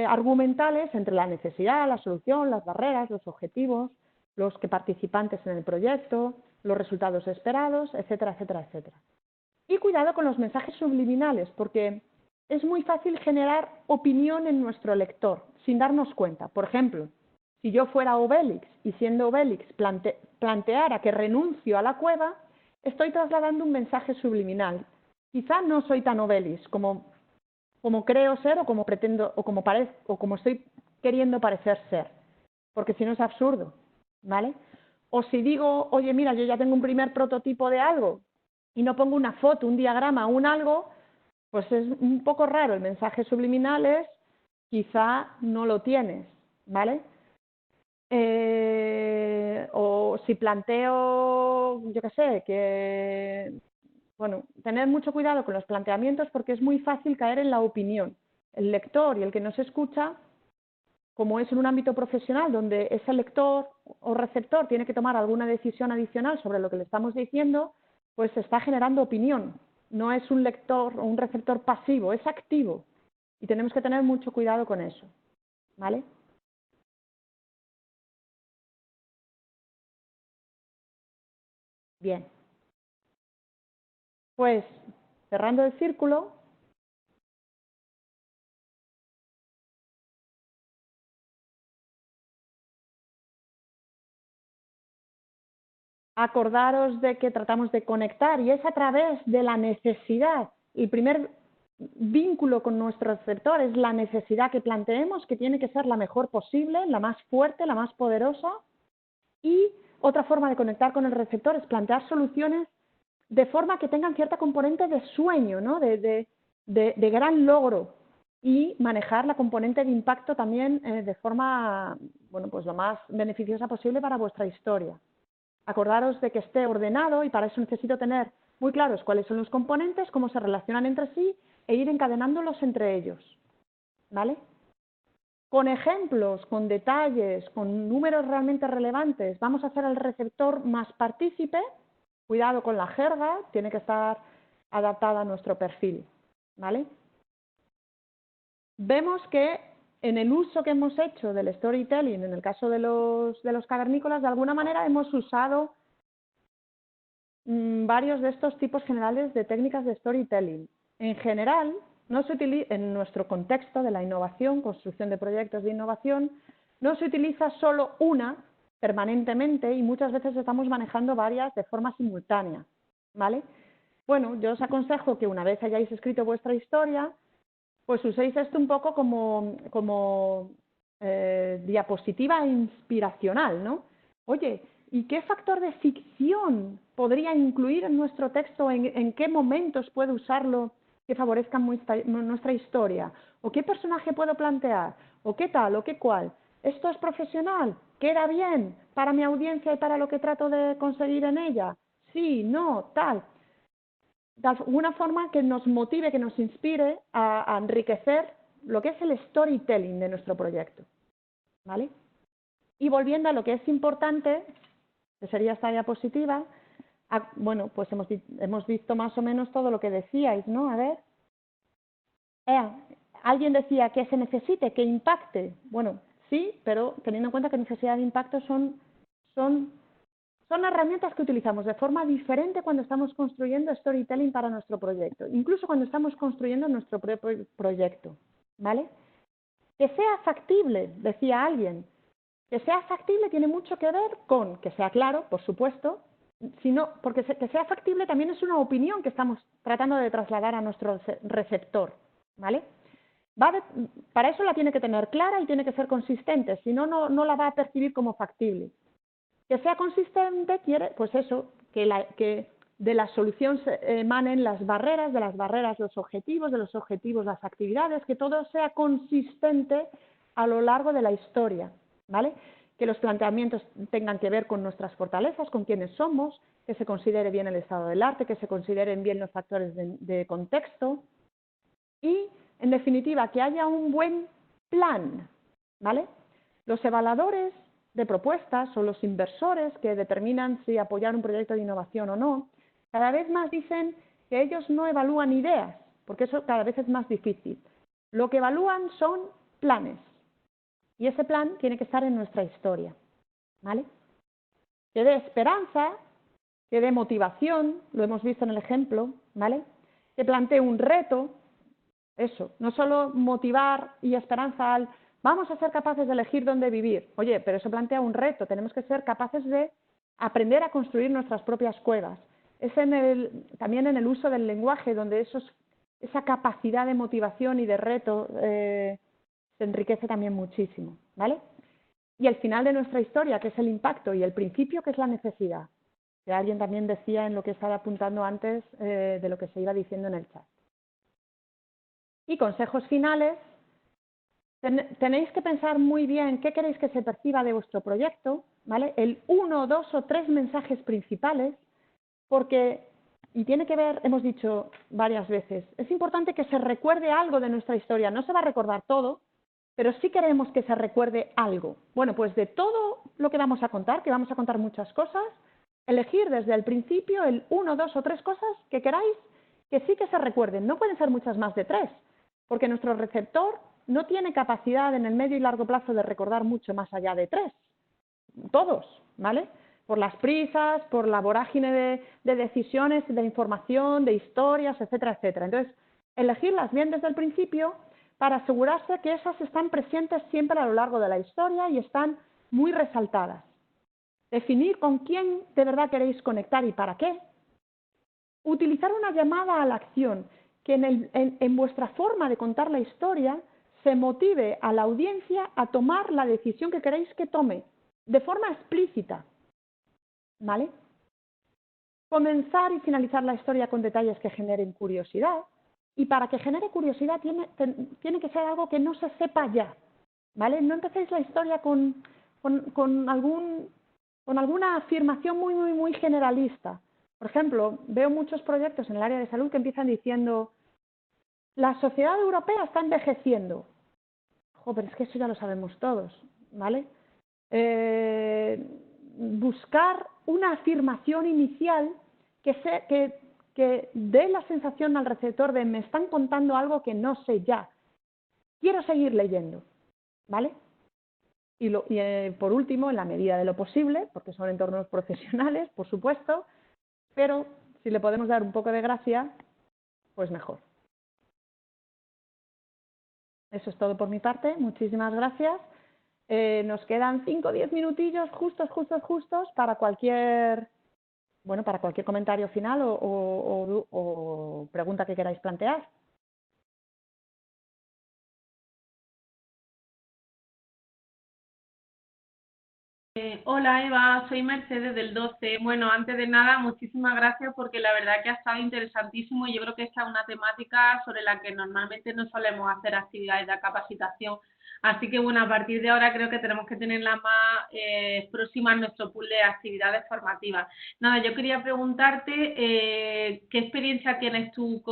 argumentales entre la necesidad, la solución, las barreras, los objetivos, los que participantes en el proyecto, los resultados esperados, etcétera, etcétera, etcétera. Y cuidado con los mensajes subliminales, porque es muy fácil generar opinión en nuestro lector sin darnos cuenta. Por ejemplo, si yo fuera Obélix y siendo Obélix planteara que renuncio a la cueva, estoy trasladando un mensaje subliminal. Quizá no soy tan Obélix como creo ser o como pretendo o como estoy queriendo parecer ser, porque si no es absurdo, ¿vale? O si digo, oye, mira, yo ya tengo un primer prototipo de algo y no pongo una foto, un diagrama, un algo, pues es un poco raro. El mensaje subliminal es, quizá no lo tienes, ¿vale? O si planteo, yo qué sé, que... Bueno, tener mucho cuidado con los planteamientos porque es muy fácil caer en la opinión. El lector y el que nos escucha, como es en un ámbito profesional donde ese lector o receptor tiene que tomar alguna decisión adicional sobre lo que le estamos diciendo, pues se está generando opinión. No es un lector o un receptor pasivo, es activo. Y tenemos que tener mucho cuidado con eso, ¿vale? Bien. Pues, cerrando el círculo, acordaros de que tratamos de conectar y es a través de la necesidad. El primer vínculo con nuestro receptor es la necesidad que planteemos, que tiene que ser la mejor posible, la más fuerte, la más poderosa. Y otra forma de conectar con el receptor es plantear soluciones de forma que tengan cierta componente de sueño, ¿no? de gran logro, y manejar la componente de impacto también de forma, bueno, pues lo más beneficiosa posible para vuestra historia. Acordaros de que esté ordenado y para eso necesito tener muy claros cuáles son los componentes, cómo se relacionan entre sí e ir encadenándolos entre ellos, ¿vale? Con ejemplos, con detalles, con números realmente relevantes, vamos a hacer al receptor más partícipe. Cuidado con la jerga, tiene que estar adaptada a nuestro perfil, ¿vale? Vemos que en el uso que hemos hecho del storytelling, en el caso de los cavernícolas, de alguna manera hemos usado varios de estos tipos generales de técnicas de storytelling. En general, no se utiliza, en nuestro contexto de la innovación, construcción de proyectos de innovación, no se utiliza solo una permanentemente y muchas veces estamos manejando varias de forma simultánea, ¿vale? Bueno, yo os aconsejo que una vez hayáis escrito vuestra historia, pues uséis esto un poco como diapositiva inspiracional, ¿no? Oye, ¿y qué factor de ficción podría incluir en nuestro texto? ¿En qué momentos puedo usarlo que favorezcan nuestra historia? ¿O qué personaje puedo plantear? ¿O qué tal? ¿O qué cual? ¿Esto es profesional? ¿Queda bien para mi audiencia y para lo que trato de conseguir en ella? Sí, no, tal. De alguna forma que nos motive, que nos inspire a enriquecer lo que es el storytelling de nuestro proyecto, ¿vale? Y volviendo a lo que es importante, que sería esta diapositiva, bueno, pues hemos visto más o menos todo lo que decíais, ¿no? A ver. Alguien decía que se necesite, que impacte. Bueno, sí, pero teniendo en cuenta que necesidad de impacto son herramientas que utilizamos de forma diferente cuando estamos construyendo storytelling para nuestro proyecto, incluso cuando estamos construyendo nuestro propio proyecto, ¿vale? Que sea factible, decía alguien. Que sea factible tiene mucho que ver con que sea claro, por supuesto, porque que sea factible también es una opinión que estamos tratando de trasladar a nuestro receptor, ¿vale? Para eso la tiene que tener clara y tiene que ser consistente, si no, no la va a percibir como factible. Que sea consistente quiere, pues eso, que de la solución se emanen las barreras, de las barreras los objetivos, de los objetivos las actividades, que todo sea consistente a lo largo de la historia, ¿vale? Que los planteamientos tengan que ver con nuestras fortalezas, con quiénes somos, que se considere bien el estado del arte, que se consideren bien los factores de contexto y, en definitiva, que haya un buen plan, ¿vale? Los evaluadores de propuestas o los inversores que determinan si apoyar un proyecto de innovación o no, cada vez más dicen que ellos no evalúan ideas, porque eso cada vez es más difícil. Lo que evalúan son planes, y ese plan tiene que estar en nuestra historia, ¿vale? Que dé esperanza, que dé motivación, lo hemos visto en el ejemplo, ¿vale? Que plantee un reto, eso, no solo motivar y esperanza al vamos a ser capaces de elegir dónde vivir. Oye, pero eso plantea un reto, tenemos que ser capaces de aprender a construir nuestras propias cuevas. Es también en el uso del lenguaje donde esa capacidad de motivación y de reto se enriquece también muchísimo, ¿vale? Y el final de nuestra historia, que es el impacto, y el principio, que es la necesidad, que alguien también decía en lo que estaba apuntando antes de lo que se iba diciendo en el chat. Y consejos finales. Tenéis que pensar muy bien qué queréis que se perciba de vuestro proyecto, ¿vale? El 1, 2 o 3 mensajes principales, porque, y tiene que ver, hemos dicho varias veces, es importante que se recuerde algo de nuestra historia. No se va a recordar todo, pero sí queremos que se recuerde algo. Bueno, pues de todo lo que vamos a contar, que vamos a contar muchas cosas, elegir desde el principio el 1, 2 o 3 cosas que queráis que sí que se recuerden. No pueden ser muchas más de 3, porque nuestro receptor no tiene capacidad en el medio y largo plazo de recordar mucho más allá de 3. Todos, ¿vale? Por las prisas, por la vorágine de decisiones, de información, de historias, etcétera, etcétera. Entonces, elegirlas bien desde el principio para asegurarse que esas están presentes siempre a lo largo de la historia y están muy resaltadas. Definir con quién de verdad queréis conectar y para qué. Utilizar una llamada a la acción que en vuestra forma de contar la historia se motive a la audiencia a tomar la decisión que queréis que tome, de forma explícita, ¿vale? Comenzar y finalizar la historia con detalles que generen curiosidad, y para que genere curiosidad tiene que ser algo que no se sepa ya, ¿vale? No empecéis la historia con alguna afirmación muy generalista. Por ejemplo, veo muchos proyectos en el área de salud que empiezan diciendo la sociedad europea está envejeciendo. Pero es que eso ya lo sabemos todos, ¿vale? Buscar una afirmación inicial que dé la sensación al receptor de me están contando algo que no sé ya. Quiero seguir leyendo. ¿vale? Y por último, en la medida de lo posible, porque son entornos profesionales, por supuesto, pero si le podemos dar un poco de gracia, pues mejor. Eso es todo por mi parte. Muchísimas gracias. Nos quedan 5 o 10 minutillos justos para cualquier, bueno, para cualquier comentario final o pregunta que queráis plantear. Hola Eva, soy Mercedes del 12. Bueno, antes de nada, muchísimas gracias porque la verdad que ha estado interesantísimo y yo creo que esta es una temática sobre la que normalmente no solemos hacer actividades de capacitación. Así que bueno, a partir de ahora creo que tenemos que tenerla más próxima en nuestro pool de actividades formativas. Nada, yo quería preguntarte qué experiencia tienes tú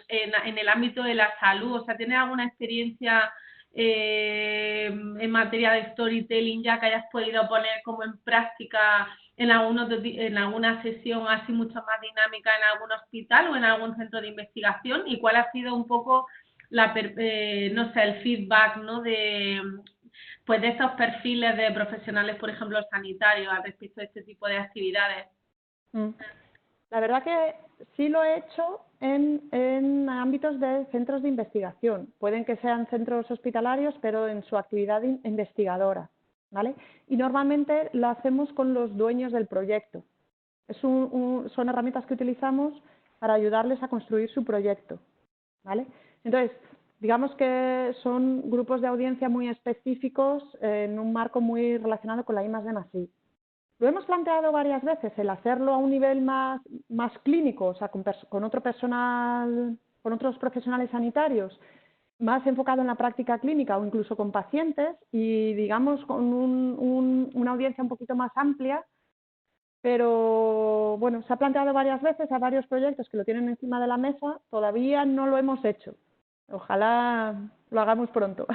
en el ámbito de la salud, o sea, ¿tienes alguna experiencia en materia de storytelling ya que hayas podido poner como en práctica en alguna sesión así mucho más dinámica en algún hospital o en algún centro de investigación? ¿Y cuál ha sido un poco no sé, el feedback, ¿no?, pues de estos perfiles de profesionales, por ejemplo, sanitarios, al respecto de este tipo de actividades? La verdad que sí lo he hecho en ámbitos de centros de investigación. Pueden que sean centros hospitalarios, pero en su actividad investigadora, ¿vale? Y normalmente lo hacemos con los dueños del proyecto. Son herramientas que utilizamos para ayudarles a construir su proyecto, ¿vale? Entonces, digamos que son grupos de audiencia muy específicos en un marco muy relacionado con la I+D+I. Lo hemos planteado varias veces, el hacerlo a un nivel más clínico, o sea, con otros profesionales sanitarios, más enfocado en la práctica clínica o incluso con pacientes y, digamos, con una audiencia un poquito más amplia, pero bueno, se ha planteado varias veces a varios proyectos que lo tienen encima de la mesa, todavía no lo hemos hecho. Ojalá lo hagamos pronto.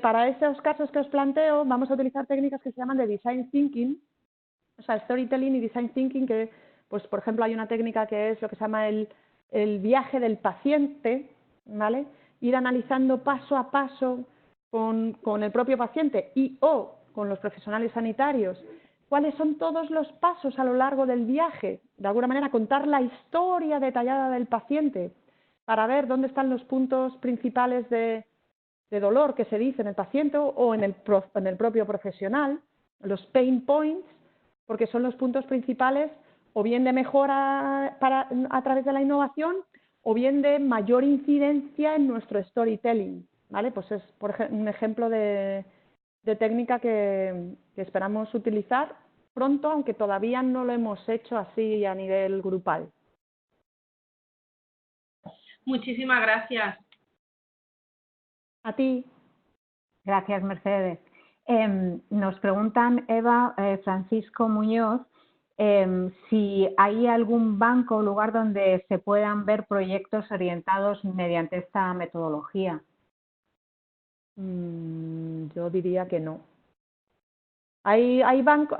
Para esos casos que os planteo, vamos a utilizar técnicas que se llaman de design thinking, o sea, storytelling y design thinking, que, pues, por ejemplo, hay una técnica que es lo que se llama el viaje del paciente, ¿vale? Ir analizando paso a paso con el propio paciente o con los profesionales sanitarios cuáles son todos los pasos a lo largo del viaje, de alguna manera contar la historia detallada del paciente para ver dónde están los puntos principales de dolor que se dice en el paciente o en el propio profesional, los pain points, porque son los puntos principales o bien de mejora a través de la innovación o bien de mayor incidencia en nuestro storytelling, ¿vale? Pues es un ejemplo de técnica que esperamos utilizar pronto, aunque todavía no lo hemos hecho así a nivel grupal. Muchísimas gracias. A ti. Gracias, Mercedes. Nos preguntan, Eva, Francisco Muñoz, si hay algún banco o lugar donde se puedan ver proyectos orientados mediante esta metodología. Yo diría que no. Hay bancos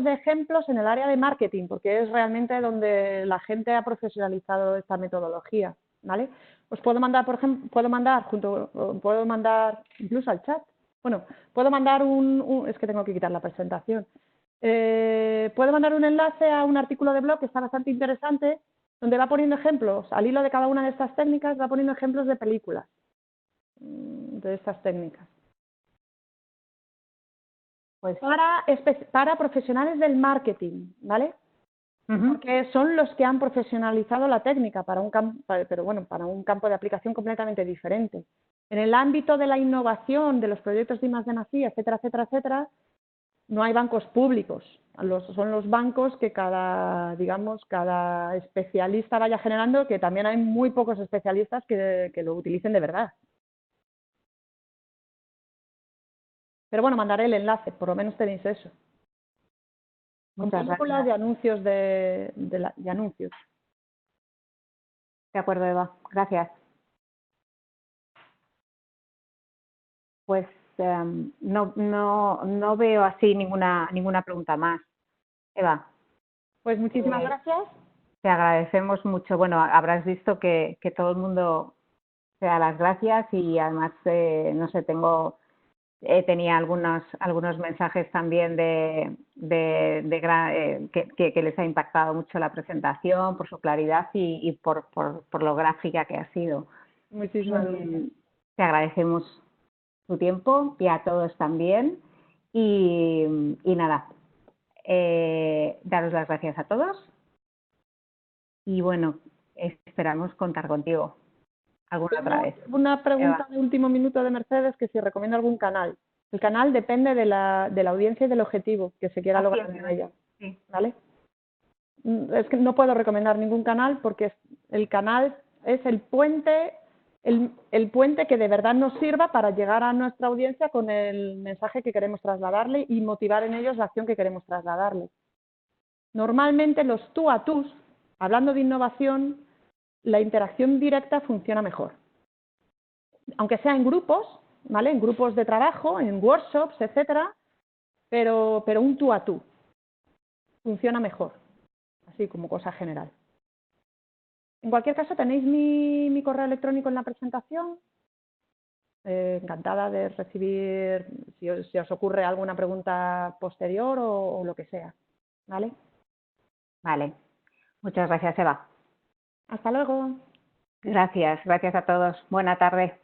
de ejemplos en el área de marketing, porque es realmente donde la gente ha profesionalizado esta metodología, ¿vale? Os puedo mandar, por ejemplo, puedo mandar incluso al chat. Bueno, puedo mandar es que tengo que quitar la presentación. Puedo mandar un enlace a un artículo de blog que está bastante interesante, donde va poniendo ejemplos, al hilo de cada una de estas técnicas, va poniendo ejemplos de películas de estas técnicas. Pues para profesionales del marketing, ¿vale? Porque son los que han profesionalizado la técnica para un campo de aplicación completamente diferente. En el ámbito de la innovación, de los proyectos de I+D+I, etcétera, etcétera, etcétera, no hay bancos públicos. Son los bancos que cada especialista vaya generando, que también hay muy pocos especialistas que lo utilicen de verdad. Pero bueno, mandaré el enlace, por lo menos tenéis eso. Muchas gracias. De anuncios de anuncios. De acuerdo, Eva. Gracias. Pues no veo así ninguna pregunta más. Eva. Pues muchísimas gracias. Te agradecemos mucho. Bueno, habrás visto que todo el mundo te da las gracias y además, no sé, tenía algunos mensajes también que les ha impactado mucho la presentación por su claridad y por lo gráfica que ha sido. Muchísimas gracias. Te agradecemos tu tiempo y a todos también. Y nada, daros las gracias a todos. Y bueno, esperamos contar contigo alguna otra vez. Una pregunta Eva. de último minuto de Mercedes, que si recomiendo algún canal. El canal depende de la audiencia y del objetivo que se quiera lograr en ella. Sí. ¿Vale? Es que no puedo recomendar ningún canal porque el canal es el puente que de verdad nos sirva para llegar a nuestra audiencia con el mensaje que queremos trasladarle y motivar en ellos la acción que queremos trasladarle. Normalmente los tú a tú, hablando de innovación, la interacción directa funciona mejor. Aunque sea en grupos, ¿vale? En grupos de trabajo, en workshops, etcétera, pero un tú a tú funciona mejor, así como cosa general. En cualquier caso, tenéis mi correo electrónico en la presentación. Encantada de recibir si os ocurre alguna pregunta posterior o lo que sea. ¿Vale? Vale. Muchas gracias, Eva. Hasta luego. Gracias a todos. Buena tarde.